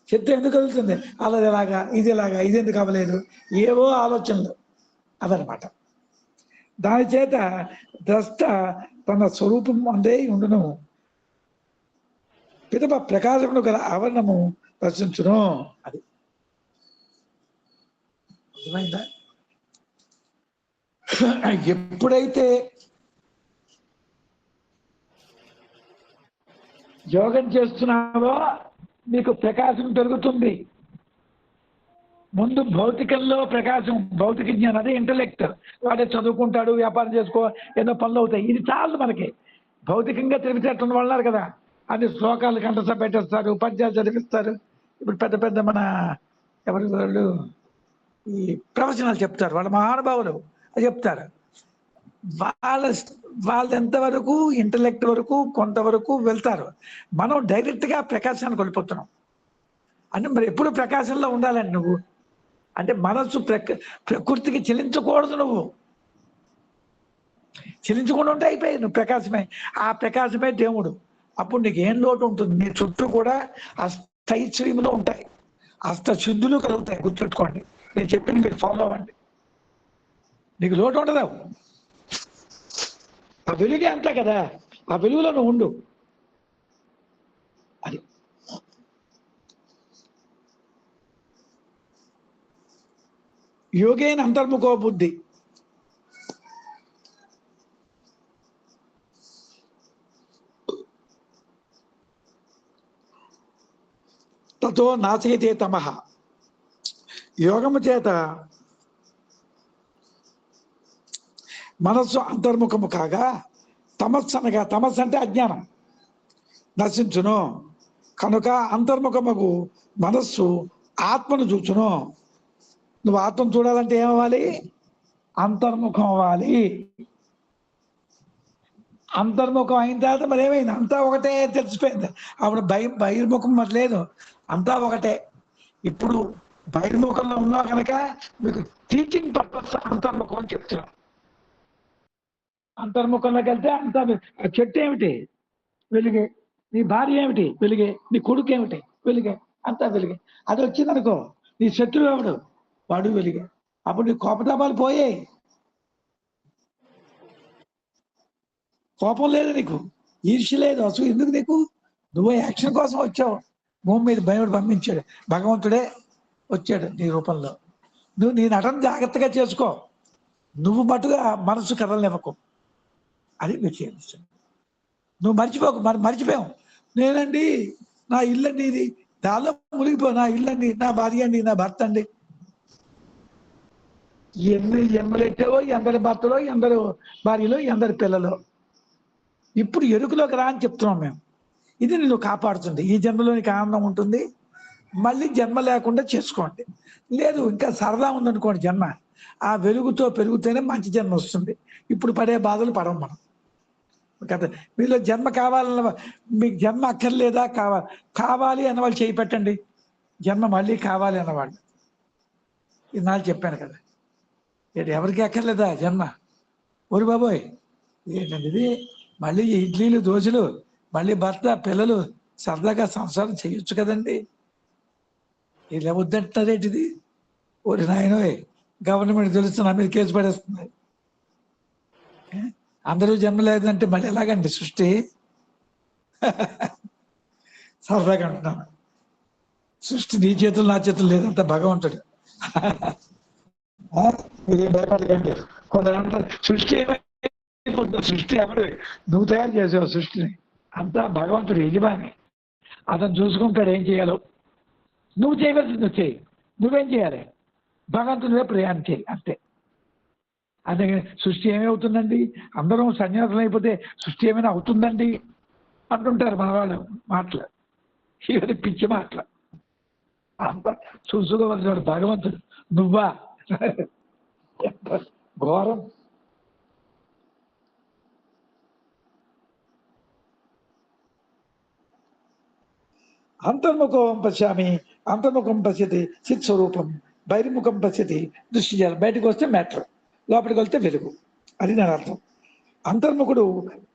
చిత్తం ఎందుకు కదులుతుంది? అలా ఎలాగా, ఇది ఎలాగా, ఇది ఎందుకు అవ్వలేదు, ఏవో ఆలోచనలు, అదనమాట. దాని చేత ద్రష్ట తన స్వరూపం అందే ఉండును, పిదప ప్రకాశమును గల ఆవరణము రచించును. అది అర్థమైందా? ఎప్పుడైతే యోగం చేస్తున్నావో నీకు ప్రకాశం పెరుగుతుంది. ముందు భౌతికంలో ప్రకాశం, భౌతిక జ్ఞానం, అదే ఇంటలెక్ట్. వాడే చదువుకుంటాడు, వ్యాపారం చేసుకో, ఎన్నో పనులు అవుతాయి. ఇది చాలు మనకి. భౌతికంగా తెలివితేటలు వాళ్ళన్నారు కదా, అన్ని శ్లోకాలు కంఠస్థ పెట్టేస్తారు, పద్యాలు చదివిస్తారు. ఇప్పుడు పెద్ద పెద్ద మన ఎవరి వాళ్ళు ఈ ప్రవచనాలు చెప్తారు, వాళ్ళ మహానుభావులు అది చెప్తారు. వాళ్ళు ఎంతవరకు ఇంటలెక్ట్ వరకు కొంతవరకు వెళ్తారు. మనం డైరెక్ట్గా ప్రకాశానికి వెళ్ళిపోతున్నాం. అంటే మరి ఎప్పుడు ప్రకాశంలో ఉండాలండి నువ్వు. అంటే మనస్సు ప్రకృతికి చెలించకూడదు. నువ్వు చెలించకుండా ఉంటే అయిపోయి నువ్వు ప్రకాశమే. ఆ ప్రకాశమే దేవుడు. అప్పుడు నీకు ఏం లోటు ఉంటుంది? నీ చుట్టూ కూడా అష్టైశ్వర్యములు ఉంటాయి, అష్టశుద్ధులు కలుగుతాయి. గుర్తుపెట్టుకోండి, నేను చెప్పింది మీరు ఫాలో అవ్వండి. నీకు లోటు ఉండదు. ఆ వెలుగే అంతా కదా, ఆ వెలుగులో నువ్వు ఉండు. అది యోగేన అంతర్ముఖో బుద్ధి. యోగతో నాశయతే తమః. యోగము చేత మనస్సు అంతర్ముఖము కాగా తమస్సు అనగా, తమస్సు అంటే అజ్ఞానం, నశించును. కనుక అంతర్ముఖముకు మనస్సు ఆత్మను చూచును. నువ్వు ఆత్మను చూడాలంటే ఏమవ్వాలి? అంతర్ముఖం అవ్వాలి. అంతర్ముఖం అయిన తర్వాత మరి ఏమైంది? అంతా ఒకటే తెలిసిపోయింది. అప్పుడు బహిర్ముఖం మరి లేదు, అంతా ఒకటే. ఇప్పుడు బహిర్ముఖంలో ఉన్నా కనుక మీకు టీచింగ్ పర్పస్ అంతర్ముఖం అని చెప్తున్నాం. అంతర్ముఖంలోకి వెళ్తే అంతా ఆ చెట్టు ఏమిటి? వెలుగే. నీ భార్య ఏమిటి? వెలుగే. నీ కొడుకు ఏమిటి? వెలుగే. అంతా వెలుగే. అది వచ్చిందనుకో, నీ శత్రువు ఎవడు? వాడు వెలుగే. అప్పుడు నీ కోపతాపాలు పోయాయి, కోపం లేదు నీకు, ఈర్ష్య లేదు, అసలు ఎందుకు నీకు? నువ్వు యాక్షన్ కోసం వచ్చావు. భూమి మీద భయముడు పంపించాడు, భగవంతుడే వచ్చాడు నీ రూపంలో. నువ్వు నీ నటన జాగ్రత్తగా చేసుకో, నువ్వు మటుగా మనసు కదలనివ్వకు. అది విషయం. నువ్వు మర్చిపోకు. మర్చిపోయావు. నేనండి, నా ఇల్లండి, ఇది దానిలో మునిగిపో. నా ఇల్లండి, నా భార్య అండి, నా భర్త అండి. ఎన్ని జన్మలెట్టావో, ఎందరి భర్తలో, ఎందరు భార్యలో, ఎందరి పిల్లలో. ఇప్పుడు ఎరుకులోకి రా అని చెప్తున్నాం మేము. ఇది నిన్ను కాపాడుతుంది. ఈ జన్మలోనికి ఆనందం ఉంటుంది. మళ్ళీ జన్మ లేకుండా చేసుకోండి. లేదు ఇంకా సరదా ఉందనుకోండి జన్మ, ఆ వెలుగుతో పెరుగుతూనే మంచి జన్మ వస్తుంది. ఇప్పుడు పడే బాధలు పడవు మనం కదా. మీలో జన్మ కావాలన్న, మీకు జన్మ అక్కర్లేదా? కావాలి అన్నవాళ్ళు చేయి పెట్టండి. జన్మ మళ్ళీ కావాలి అన్నవాళ్ళు. ఇన్నాళ్ళు చెప్పాను కదా, ఎవరికి అక్కర్లేదా జన్మ? ఓరి బాబోయ్, ఏంటండి ఇది? మళ్ళీ ఇడ్లీలు దోశలు, మళ్ళీ భర్త పిల్లలు, సరదాగా సంసారం చేయొచ్చు కదండి. ఇలా వద్దంటారేంటిది? ఓరి నాయనోయ్, గవర్నమెంట్ తెలుస్తున్నా మీద కేసు పడేస్తుంది. అందరూ జన్మ లేదంటే మళ్ళీ ఎలాగండి సృష్టి? సరదాగా అంటున్నాను. సృష్టి నీ చేతులు నా చేతులు లేదంత భగవంతుడు. మీరేం భయపడకండి. కొందరు సృష్టి సృష్టి ఎవరు? నువ్వు తయారు చేసావు సృష్టిని. అంతా భగవంతుడు యజమాని, అతను చూసుకుంటాడు ఏం చేయాలో. నువ్వు చేయవలసింది నువ్వు చేయి. నువ్వేం చేయాలి? భగవంతుడివే ప్రయాణం చేయి, అంతే. అందుకని సృష్టి ఏమవుతుందండి? అందరం సన్యాసులు అయిపోతే సృష్టి ఏమైనా అవుతుందండి అంటుంటారు మన వాళ్ళు. మాటలు ఇవన్నీ పిచ్చి మాటలు. అంత చూసుకోవలసిన భగవంతుడు నువ్వా? ఘోరం. అంతర్ముఖం పశ్యామి, అంతర్ముఖం పశ్యతి చిత్ స్వరూపం, బహిర్ముఖం పశ్యతి దృష్టి చేయాలి. బయటకు వస్తే మ్యాటర్, లోపలికి వెళ్తే వెలుగు. అది నా అర్థం. అంతర్ముఖుడు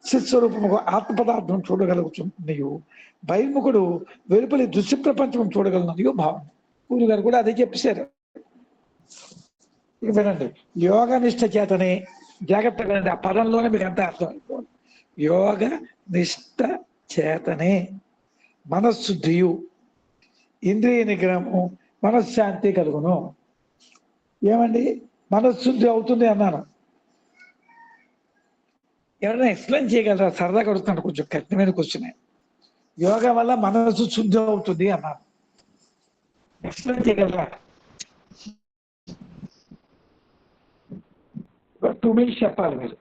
చిత్ స్వరూపము ఆత్మ పదార్థం చూడగలుగుతున్నాయో, బహిర్ముఖుడు వెలుపలి దృశ్య ప్రపంచం చూడగలనయో భావన. గురువు గారు కూడా అదే చెప్పేశారు. ఇక వినండి, యోగ నిష్ట చేతనే, జాగ్రత్తగా వినండి, ఆ పదంలోనే మీకు అంత అర్థం అయిపోవాలి. యోగ నిష్ట చేతనే మనశుద్ధియు, ఇంద్రియ నిగ్రహము, మనశ్శాంతి కలుగును. ఏమండి మనశుద్ధి అవుతుంది అన్నాను? ఎవరైనా ఎక్స్ప్లెయిన్ చేయగలరా? సరదాగా అడుగుతున్నాను, కొంచెం కఠినమైన క్వశ్చన్. యోగా వల్ల మనసు శుద్ధి అవుతుంది అన్నాను, ఎక్స్ప్లెయిన్ చేయగలరా? 2 minutes చెప్పాలి మీరు.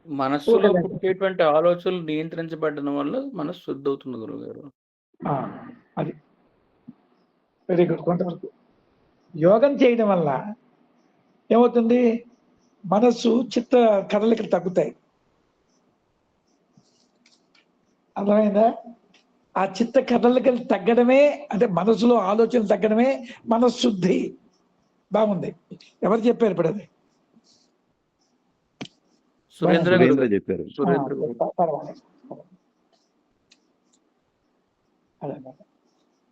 మనస్సులో పుట్టేటువంటి ఆలోచనలు నియంత్రించబడడం వల్ల మనసు శుద్ధి అవుతుంది గురువు గారు. అది వెరీ గుడ్. కొంతవరకు యోగం చేయడం వల్ల ఏమవుతుంది? మనస్సు చిత్త కదలికలు తగ్గుతాయి. అర్థమైందా? ఆ చిత్త కదలికలు తగ్గడమే, అంటే మనసులో ఆలోచనలు తగ్గడమే మనశుద్ధి. బాగుంది. ఎవరు చెప్పారు ఇప్పుడు? అది సురేంద్ర చెప్పారు.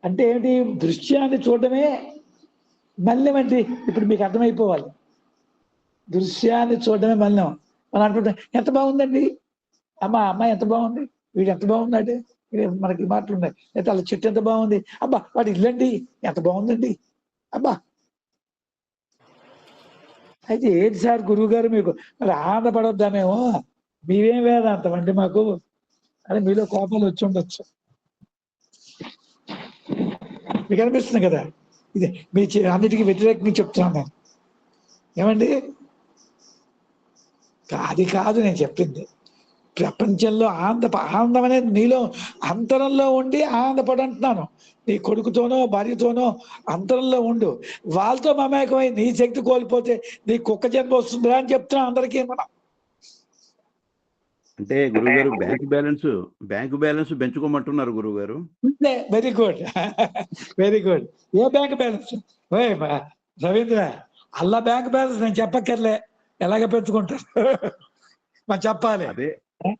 అంటే ఏంటి? దృశ్యాన్ని చూడడమే మల్యం అండి. ఇప్పుడు మీకు అర్థమైపోవాలి, దృశ్యాన్ని చూడడమే మల్యం. మనం అంటుంటాం ఎంత బాగుందండి, అమ్మాయి ఎంత బాగుంది, వీడు ఎంత బాగున్నాడు, మనకి మాటలు ఉన్నాయి. అయితే వాళ్ళ చెట్టు ఎంత బాగుంది, అబ్బా వాడు ఇల్లండి ఎంత బాగుందండి, అబ్బా. అయితే ఏంటి సార్ గురువు గారు మీకు మరి ఆనందపడొద్దామేమో, మీరేం వేదాంతం అండి మాకు అని మీలో కోపాలు వచ్చి ఉండొచ్చు. మీకు అనిపిస్తుంది కదా, ఇది మీ అన్నిటికీ వ్యతిరేకంగా చెప్తున్నాను నేను. ఏమండి, అది కాదు నేను చెప్పింది. ప్రపంచంలో ఆనందం అనేది నీలో అంతరంలో ఉండి ఆనందపడంటున్నాను. నీ కొడుకుతోనో భార్యతోనో అంతరంలో ఉండు. వాళ్ళతో మమేకమై నీ శక్తి కోల్పోతే నీ కుక్క జన్మ వస్తుందిరా అని చెప్తున్నాం అందరికీ. మనం అంటే గురుగారు బ్యాంకు బ్యాలెన్స్ పెంచుకోమంటున్నారు గురుగారు. Very good, very good. ఏ బ్యాంక్ బ్యాలెన్స్? రవీంద్ర, అల్లా బ్యాంక్ బ్యాలెన్స్ నేను చెప్పక్కర్లే, ఎలాగ పెంచుకుంటారు మనం చెప్పాలి.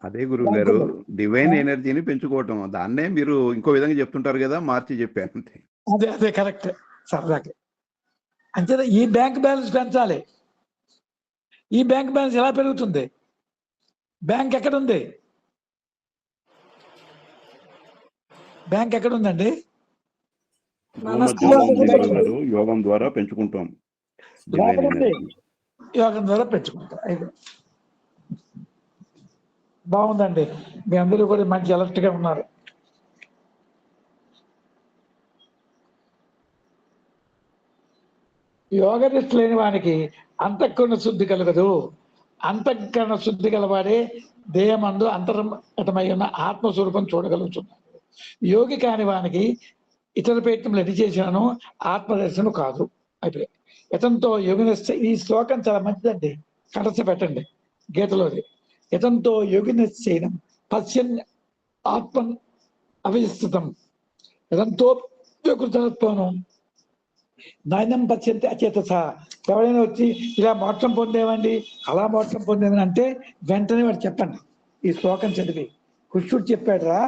అదే గురుగారు, డివైన్ ఎనర్జీని పెంచుకోవటం. దాన్నే మీరు ఇంకో విధంగా చెప్తుంటారు కదా, మార్చి చెప్పాను అంతే. అదే కరెక్ట్. సరదాకి అంతే. ఈ బ్యాంక్ బ్యాలెన్స్ పెంచాలి. ఈ బ్యాంక్ బ్యాలెన్స్ ఎలా పెరుగుతుంది? బ్యాంక్ ఎక్కడుంది? బ్యాంక్ ఎక్కడుందండి? యోగం ద్వారా పెంచుకుంటాం. యోగం ద్వారా పెంచుకుంటాం. బాగుందండి, మీ అందరూ కూడా మంచి అలర్ట్ గా ఉన్నారు. యోగ నిష్ఠ లేని వానికి అంతఃకరణ శుద్ధి కలగదు. అంతఃకరణ శుద్ధి గలవాడే దేహమందు అంతర్గతమై ఉన్న ఆత్మస్వరూపం చూడగలుగుతున్నాడు. యోగి కాని వానికి ఇతర ప్రయత్నం ఎన్ని చేసినాను ఆత్మదర్శనం కాదు. అయిపోయి ఇతంతో యోగినిష్ట, ఈ శ్లోకం చాలా మంచిదండి, కడస పెట్టండి గీతలోది. ఇతంతో యోగినిశ్చైనం పశ్యన్ ఆత్మన్ అవిస్తృతం ఇతంతో కృతత్వం నయనం పశ్యంతి అచేతస. ఎవరైనా వచ్చి ఇలా మోక్షం పొందేవండి, అలా మోక్షం పొందేమని అంటే వెంటనే వాడు చెప్పండి ఈ శ్లోకం చదివి. కృష్ణుడు చెప్పాడురా,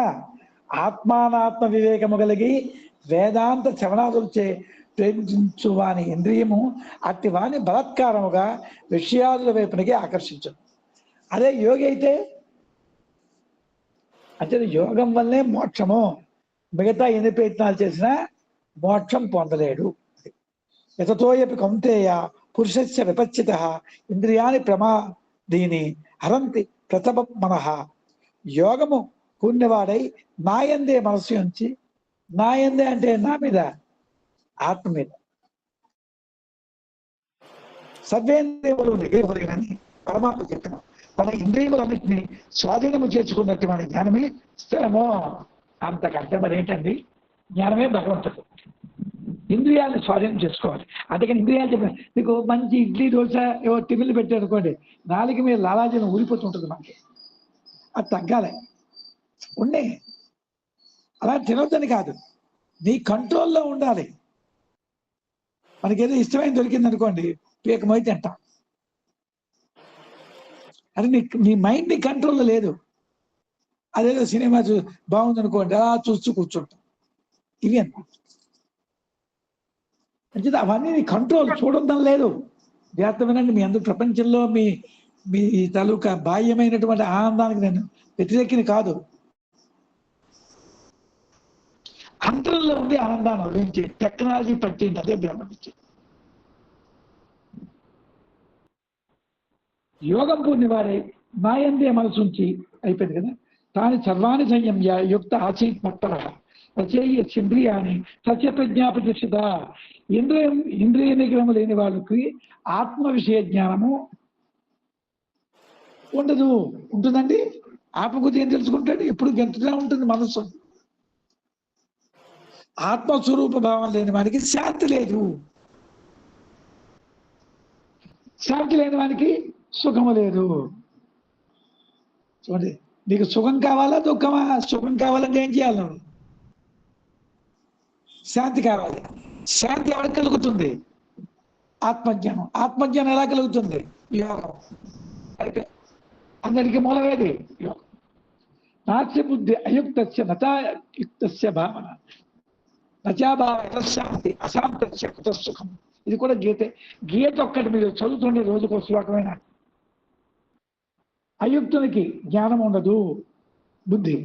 ఆత్మానాత్మ వివేకము కలిగి వేదాంత శ్రవణాదులచే ప్రేమించు వాని ఇంద్రియము అట్టి వాని బలత్కారముగా విషయాదుల వైపునికి ఆకర్షించను. అదే యోగి అయితే అంటే యోగం వల్లే మోక్షము. మిగతా ఎన్ని ప్రయత్నాలు చేసినా మోక్షం పొందలేడు. యతతోయపి కౌంతేయ పురుషస్య విపచ్చిత ఇంద్రియాని ప్రమాదీని హరంతి ప్రతప మనః. యోగము పుణ్యవాడై నాయందే మనస్సు ఉంచి, నాయందే అంటే నా మీద, ఆత్మ మీద, సర్వేంద్రియములు నిగ్రహులని పరమాత్మ చెప్పిన మన ఇంద్రియములన్నింటినీ స్వాధీనము చేసుకున్నట్టు మన జ్ఞానమే స్థిరమో. అంతకంటే మరి ఏంటండి, జ్ఞానమే భగవంతుడు. ఇంద్రియాలను స్వాధీనం చేసుకోవాలి. అందుకని ఇంద్రియాలు చెప్పిన మీకు మంచి ఇడ్లీ దోశ ఏవో టిఫిన్లు పెట్టారు అనుకోండి, నాలుగు మీద లాలాజలం ఊరిపోతుంటుంది మనకి. అది తగ్గాలి ఉండే, అలా తినొద్దని కాదు, నీ కంట్రోల్లో ఉండాలి. మనకేదో ఇష్టమైన దొరికింది అనుకోండి, పీకమై తింటాం. అది నీ మైండ్ నీ కంట్రోల్లో లేదు. అదేదో సినిమా బాగుంది అనుకోండి, అలా చూస్తూ కూర్చుంటాం. ఇవి అన్నమాట. అంటే అవన్నీ నీ కంట్రోల్ చూడడం లేదు. జాగ్రత్త వినండి, మీ అందరూ ప్రపంచంలో మీ మీ తాలూకా బాహ్యమైనటువంటి ఆనందానికి నేను వ్యతిరేకిని కాదు. అంతరంలో ఉండి ఆనందాన్ని అనుభవించి టెక్నాలజీ పట్టింది, అదే బ్రహ్మనిచ్చి. యోగం పొందివారే నాయందే మనసు ఉంచి అయిపోయింది కదా. తాని సర్వాణి సంయమ్య యుక్త ఆసీత్ మత్తర రచయ ఇంద్రియాన్ని సత్య ప్రజ్ఞా ప్రతిష్ఠిత. ఇంద్రియ నిగ్రహం లేని వాళ్ళకి ఆత్మ విషయ జ్ఞానము ఉండదు. ఉంటుందండి, ఆత్మగురించి ఏం తెలుసుకుంటాడు? ఎప్పుడు గెంతుగా ఉంటుంది మనస్సు. ఆత్మస్వరూప భావం లేని వానికి శాంతి లేదు. శాంతి లేని వానికి సుఖము లేదు. చూడండి, నీకు సుఖం కావాలా దుఃఖమా? సుఖం కావాలంటే ఏం చేయాలి? శాంతి కావాలి. శాంతి ఎవరికి కలుగుతుంది? ఆత్మజ్ఞానం. ఆత్మజ్ఞానం ఎలా కలుగుతుంది? యోగం. అయితే అందరికీ మూలమేది యోగం. నాస్య బుద్ధి అయుక్తస్య నచాయుక్తస్య భావన నచాభావ శాంతి అశాంతస్య కుత సుఖం. ఇది కూడా గీతే. గీత ఒక్కటి మీరు చదువుతుండే రోజుకో శ్లోకమైన. అయుక్తునికి జ్ఞానం ఉండదు, బుద్ధి.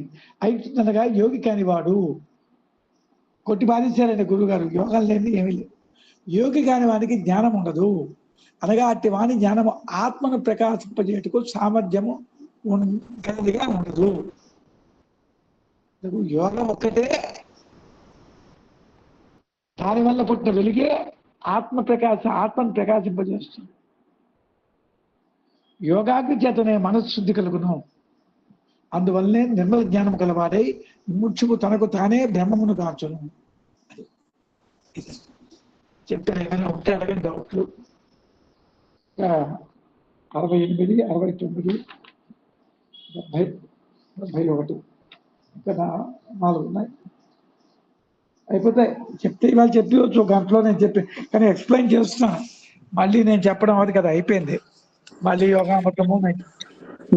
అయుక్తుందనగా యోగి కాని వాడు. కొట్టి బాధించారండి గురుగారు, యోగం లేని ఏమీ లేదు. యోగి కాని వానికి జ్ఞానం ఉండదు అనగా అట్టి వాని జ్ఞానము ఆత్మను ప్రకాశింపజేయటకు సామర్థ్యము కలిగిగా ఉండదు. యోగం ఒక్కటే దానివల్ల పుట్టిన వెలుగే ఆత్మను ప్రకాశింపజేస్తుంది. యోగాగ్ని చేతనే మనశ్శుద్ధి కలుగును. అందువల్లనే నిర్మల జ్ఞానం కలవాడై ముచ్చుకు తనకు తానే బ్రహ్మమును కాచును. చెప్పిన ఏమైనా ఉంటే అడగండి డౌట్లు. 68, 69, 70, 71 ఇంకా 4 ఉన్నాయి. అయిపోతాయి. చెప్తే ఇవాళ చెప్పవచ్చు, ఒక గంటలో నేను చెప్పి, కానీ ఎక్స్ప్లెయిన్ చేస్తున్నాను. మళ్ళీ నేను చెప్పడం అది కదా, అయిపోయింది. మళ్ళీ యోగా మొత్తము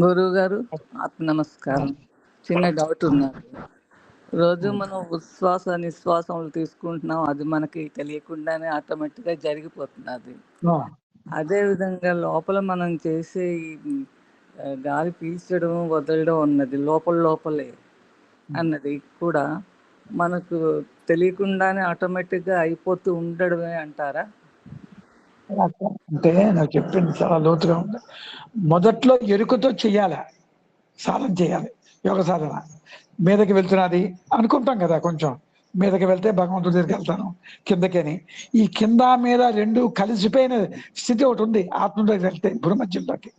గురువు గారు ఆత్మ నమస్కారం. చిన్న డౌట్ ఉన్నది. రోజు మనం ఉచ్ఛ్వాస నిశ్వాసములు తీసుకుంటున్నాం, అది మనకి తెలియకుండానే ఆటోమేటిక్గా జరిగిపోతున్నది. అదే విధంగా లోపల మనం చేసే గాలి పీల్చడం వదలడం ఉన్నది లోపలే అన్నది కూడా మనకు తెలియకుండానే ఆటోమేటిక్గా అయిపోతూ ఉండడమే అంటారా? అంటే నాకు చెప్పింది చాలా లోతుగా ఉంది. మొదట్లో ఎరుకతో చెయ్యాలి, సాధన చేయాలి. యోగ సాధన మీదకి వెళ్తున్నది అనుకుంటాం కదా, కొంచెం మీదకి వెళ్తే భగవంతుడి దగ్గరికి వెళ్తాను, కిందకని. ఈ కింద మీద రెండు కలిసిపోయిన స్థితి ఒకటి ఉంది ఆత్మ దగ్గరికి వెళ్తే, భూమధ్యంలోకి.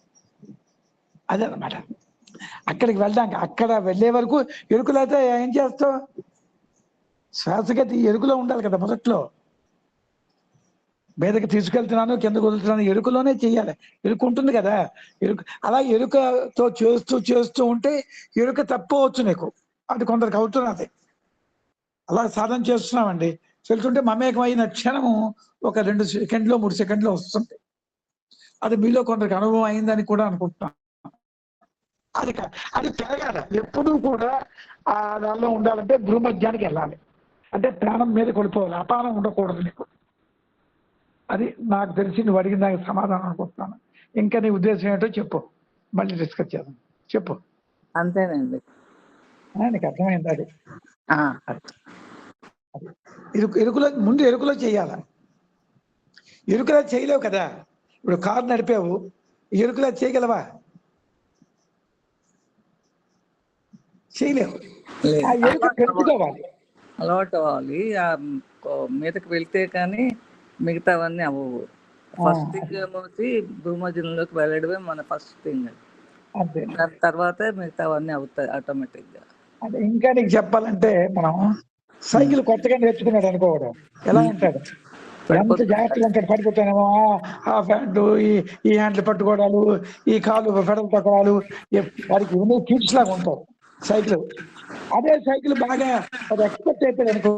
అదనమాట. అక్కడికి వెళ్దాం. అక్కడ వెళ్ళే వరకు ఎరుకులైతే ఏం చేస్తావు? శ్వాసగతి ఎరుకులో ఉండాలి కదా మొదట్లో. మీదకి తీసుకెళ్తున్నాను, కిందకు వదులుతున్నాను, ఎరుకలోనే చెయ్యాలి. ఎరుక ఉంటుంది కదా, ఎరుక. అలా ఎరుకతో చేస్తూ ఉంటే ఎరుక తప్పవచ్చు నీకు. అది కొందరికి అవుతున్నది. అలా సాధన చేస్తున్నామండి. తెలుసుంటే మమేకం అయిన క్షణము ఒక 2 సెకండ్లో 3 సెకండ్లో వస్తుంది. అది మీలో కొందరికి అనుభవం అయిందని కూడా అనుకుంటున్నాను. అది పెరగాలి. ఎప్పుడూ కూడా ఆ దానిలో ఉండాలంటే భూమధ్యానికి వెళ్ళాలి. అంటే ప్రాణం మీద కొలిపోవాలి, అపానం ఉండకూడదు నీకు. అది నాకు తెలిసి నువ్వు అడిగిన దానికి సమాధానం అనుకుంటున్నాను. ఇంకా నీ ఉద్దేశం ఏంటో చెప్పు, మళ్ళీ డిస్కస్ చేద్దాం. చెప్పు. అంతేనండి. నీకు అర్థమైంది. అది ముందు ఎరుకులో చేయాల. ఎరుకులో చేయలేవు కదా. ఇప్పుడు కారు నడిపావు, ఎరుకులో చేయగలవా? చేయలేవు. ఆ ఎరుక పెంచుకోవాలి, అలవాటు అవ్వాలి. మీదకి వెళ్తే కానీ మిగతావన్నీ అవ్వవు. ఫస్ట్ థింగ్ ఏమవుతుంది, భూమధ్యంలోకి వెళ్ళడమే మన ఫస్ట్ థింగ్. అంతే. దాని తర్వాత మిగతావన్నీ అవుతాయి ఆటోమేటిక్గా. అదే. ఇంకా నీకు చెప్పాలంటే, మనం సైకిల్ కొత్తగా నేర్చుకున్నాడు అనుకోవడం ఎలా ఉంటాడు, ఎంత జాగ్రత్తగా ఉంటాడు. పడిపోతానేమో ఆ ఫ్యాంటు, ఈ హ్యాండ్లు పట్టుకోవడాలు, ఈ కాలు ఫెడలు తొక్కడాలు, వాడికి ఇవన్నీ కిడ్స్ లాగా ఉంటారు సైకిల్. అదే సైకిల్ బాగా అది ఎక్స్పర్ట్ అయిపోయాడు అనుకో,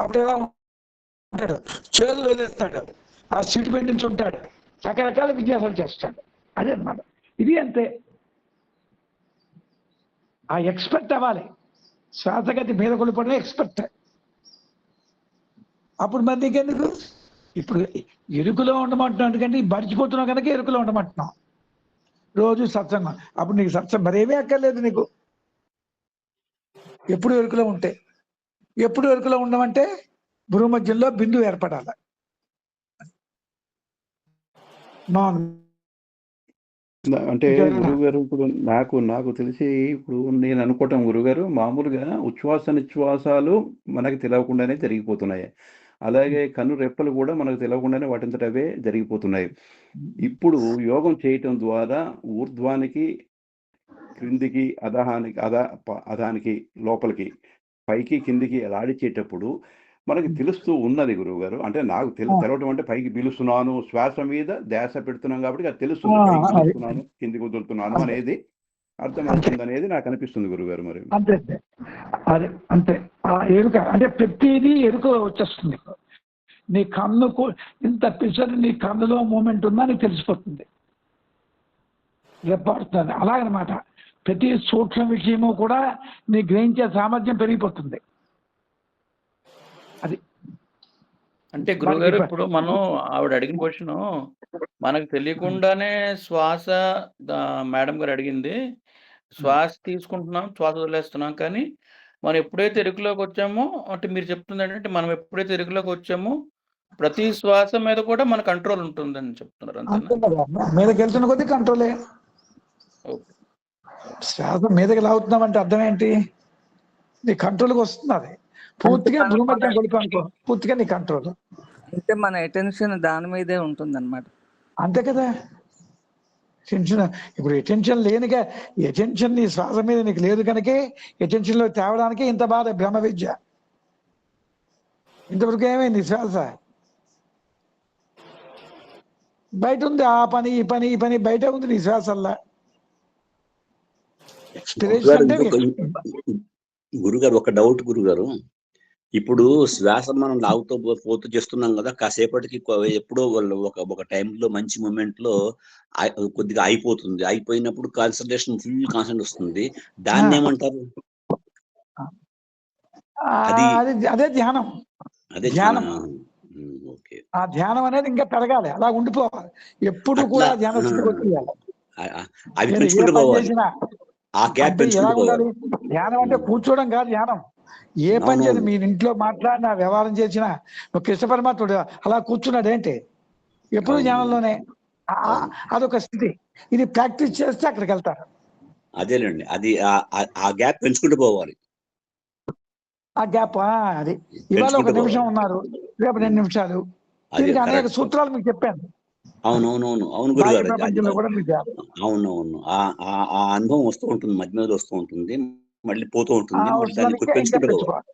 అప్పుడు ఎలా ఉంటాడు? చేతులు వదిలేస్తాడు, ఆ సీటు బెల్ట్ నుంచి ఉంటాడు, రకరకాల విన్యాసాలు చేస్తాడు. అదే అన్నమాట. ఇది అంతే. ఆ ఎక్స్పర్ట్ అవ్వాలి. శ్వాసగతి మీద కొలిపడే ఎక్స్పర్ట్. అప్పుడు మరి నీకెందుకు? ఇప్పుడు ఎరుకులో ఉండమంటున్నావు, ఎందుకంటే మర్చిపోతున్నావు కనుక ఎరుకులో ఉండమంటున్నావు. రోజు సత్సంగం, అప్పుడు నీకు సత్సంగం మరేమీ అక్కర్లేదు నీకు. ఎప్పుడు ఎరుకులో ఉంటే, ఎప్పుడు ఎరుకులో ఉండమంటే భూమధ్యంలో బిందువు ఏర్పడాలి. అంటే గురువుగారు, ఇప్పుడు నాకు తెలిసి, ఇప్పుడు నేను అనుకోవటం గురుగారు, మామూలుగా ఉచ్ఛ్వాస నిశ్వాసాలు మనకు తెలియకుండానే జరిగిపోతున్నాయి. అలాగే కన్ను రెప్పలు కూడా మనకు తెలియకుండానే వాటింతట అవే జరిగిపోతున్నాయి. ఇప్పుడు యోగం చేయటం ద్వారా ఊర్ధ్వానికి, క్రిందికి, అధానికి, లోపలికి, పైకి, కిందికి లాడిచేటప్పుడు మనకి తెలుస్తూ ఉన్నది గురువు గారు. అంటే నాకు తెలవటం అంటే పైకి పీలుస్తున్నాను, శ్వాస మీద ధ్యాస పెడుతున్నాం కాబట్టి అది తెలుస్తుంది. పైకి పీలుస్తున్నాను, కిందికి వదులుతున్నాను అనేది అర్థమవుతుంది అనేది నాకు అనిపిస్తుంది గురుగారు. మరి అంతే అదే అంతే. ఆ ఎరుక అంటే ప్రతిదీ ఎరుక వచ్చేస్తుంది. నీ కన్నుకు ఇంత పిక్చర్, నీ కన్నులో మూమెంట్ ఉందా నీకు తెలిసిపోతుంది, రెప్పడుతుంది. అలాగనమాట. ప్రతి సూక్ష్మ విషయము కూడా నీ గ్రహించే సామర్థ్యం పెరిగిపోతుంది. అది అంటే గురుగారు, ఇప్పుడు మనం ఆవిడ అడిగిన క్వశ్చన్ మనకు తెలియకుండానే శ్వాస, మేడం గారు అడిగింది, శ్వాస తీసుకుంటున్నాం, శ్వాస వదిలేస్తున్నాం. కానీ మనం ఎప్పుడైతే ఎరుకులోకి వచ్చామో, అంటే మీరు చెప్తుంది ఏంటంటే, మనం ఎప్పుడైతే ఎరుకులోకి వచ్చామో ప్రతి శ్వాస మీద కూడా మన కంట్రోల్ ఉంటుందని చెప్తున్నారు. అంతేనా? మీదకి వెళ్తున్న కొద్దీ కంట్రోలే. శ్వాస మీదకి లాగుతున్నామంటే అర్థం ఏంటి? నీ కంట్రోల్కి వస్తుంది. అది పూర్తిగా మన భూమధ్యం కొలిపి అనుకో, పూర్తిగా నీ కంట్రోల్. అంటే మన అటెన్షన్ దాని మీదే ఉంటుంది అనమాట. అంతే కదా. టెన్షన్ ఇప్పుడు అటెన్షన్ లేనిగా, అటెన్షన్ నీ శ్వాస మీద నీకు లేదు కనుకే అటెన్షన్ లో తేవడానికి ఇంత బాధ బ్రహ్మ విద్య. ఇంతవరకు ఏమైంది శ్వాస బయట ఉంది, ఆ పని ఈ పని ఈ పని బయట ఉంది నీ శ్వాసల్లా. ఎక్స్పిరేషన్ అంటే గురుగారు ఒక డౌట్ గురుగారు, ఇప్పుడు శ్వాస మనం లాగుతూ పోతూ చేస్తున్నాం కదా, కాసేపటికి ఎప్పుడో ఒక టైంలో మంచి మూమెంట్ లో కొద్దిగా అయిపోతుంది. అయిపోయినప్పుడు కాన్సన్ట్రేషన్ ఫుల్ కాన్సన్ట్రేషన్ వస్తుంది. దాన్ని ఏమంటారు? అదే ధ్యానం. అదే ధ్యానం. ఓకే. ఆ ధ్యానం అనేది ఇంకా పెరగాలి, అలా ఉండిపోవాలి ఎప్పుడు కూడా. ధ్యాన స్థితికి వచ్చేయాలి. అవి ఏ పెంచుకుంటూ పని పోవాలి. చేసినా ఆ గ్యాప్ అంటే ఎలా పెంచుకుంటూ ఉండాలి? పోవాలి. ధ్యానం అంటే కూర్చోవడం కాదు ధ్యానం. ఏ పని చేసి మీ ఇంట్లో మాట్లాడినా వ్యవహారం చేసినా ఒక కృష్ణ పరమాత్ముడు అలా కూర్చున్నాడు ఏంటి? ఎప్పుడు ధ్యానంలోనే. అదొక స్థితి. ఇది ప్రాక్టీస్ చేస్తే అక్కడికి వెళ్తారు. అదేలేండి, అది ఆ గ్యాప్ పెంచుకుంటూ పోవాలి. ఆ గ్యాప్ అది ఇవాళ ఒక నిమిషం ఉన్నారు, రేపు 2 నిమిషాలు. దీనికి అనేక సూత్రాలు మీకు చెప్పాను. అవునవునవును, అవును గురుగారు. ప్రపంచంలో కూడా మీకు అవునవును, ఆ అనుభవం వస్తూ ఉంటుంది, మధ్య మధ్యలో వస్తూ ఉంటుంది, మళ్ళీ పోతూ ఉంటుంది, మళ్ళీ దాన్ని పెంచుకుంటూ పోవాలి.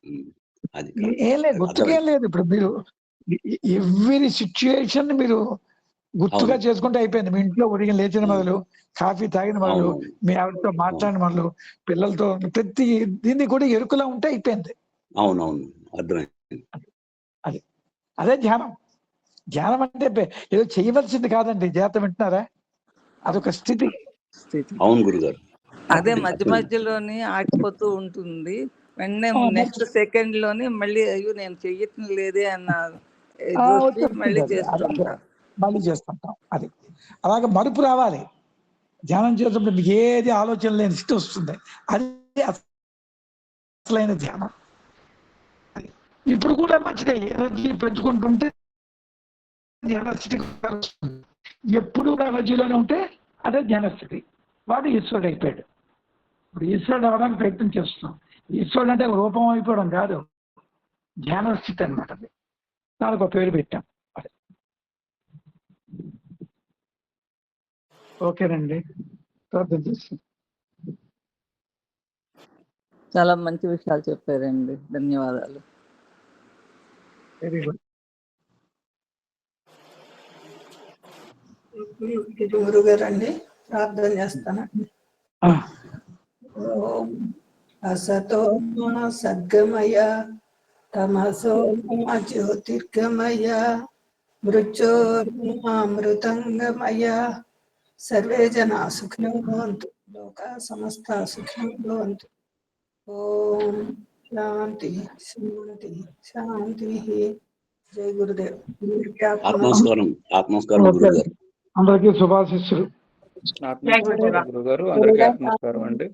అది ఏం లేదు, గుర్తుకేం లేదు. ఇప్పుడు మీరు ఎవ్రీ సిచ్యుయేషన్ మీరు గుర్తుగా చేసుకుంటే అయిపోయింది. మీ ఇంట్లో ఉదయం లేచిన మొదలు, కాఫీ తాగిన మొదలు, మీ ఆవిడతో మాట్లాడిన మొదలు, పిల్లలతో ప్రతి దీన్ని కూడా ఎరుకులా ఉంటే అయిపోయింది. అవునవును, అర్థమైంది. అదే ధ్యానం. ధ్యానం అంటే ఏదో చేయవలసింది కాదండి. జాగ్రత్త వింటున్నారా? అదొక స్థితి. అవును గురుగారు. అదే మధ్య మధ్యలోని ఆగిపోతూ ఉంటుంది. వెంటనే నెక్స్ట్ సెకండ్ లోని మళ్ళీ అయ్యో నేను చెయ్యటం లేదే అన్న మళ్ళీ చేస్తుంటాం. మళ్ళీ చేస్తుంటాం. అది అలాగే మరుపు రావాలి. ధ్యానం చేసినప్పుడు మీకు ఏది ఆలోచన లేని స్థితి వస్తుంది. అది అసలైన ధ్యానం. ఇప్పుడు కూడా మంచిదే, ఎనర్జీ పెంచుకుంటుంటే ధ్యాన స్థితికి వస్తుంది. ఎప్పుడు ఎనర్జీలోనే ఉంటే అదే ధ్యాన స్థితి. వాడు ఈశ్వరుడు అయిపోయాడు. ఇప్పుడు ఈశ్వరుడు అవడానికి ప్రయత్నం చేస్తున్నాం. ఈశ్వరుడు అంటే రూపం అయిపోవడం కాదు, ధ్యాన స్థితి అనమాట. అది దానికి ఒక పేరు పెట్టాం. ఓకేనండి, ప్రార్థన చేస్తాం. చాలా మంచి విషయాలు చెప్పారండి, ధన్యవాదాలు. Very good. గురుగారు అండి, ప్రార్థన చేస్తానండి. ఓం అసతో మా సద్గమయ తమసో మా జ్యోతిర్గమయ మృత్యోర్మృతంగమయ సర్వే జనా సుఖినో భవంతు, లోకా సమస్తా సుఖినో భవంతు. ఓం శాంతి శాంతి శాంతి. జై గురుదేవ్. ఆత్మస్కారం, ఆత్మస్కారం గురుగారు. అందరికీ శుభాశిస్సులు. ఆత్మస్కారం గురుగారు, అందరికీ ఆత్మస్కారం అండి.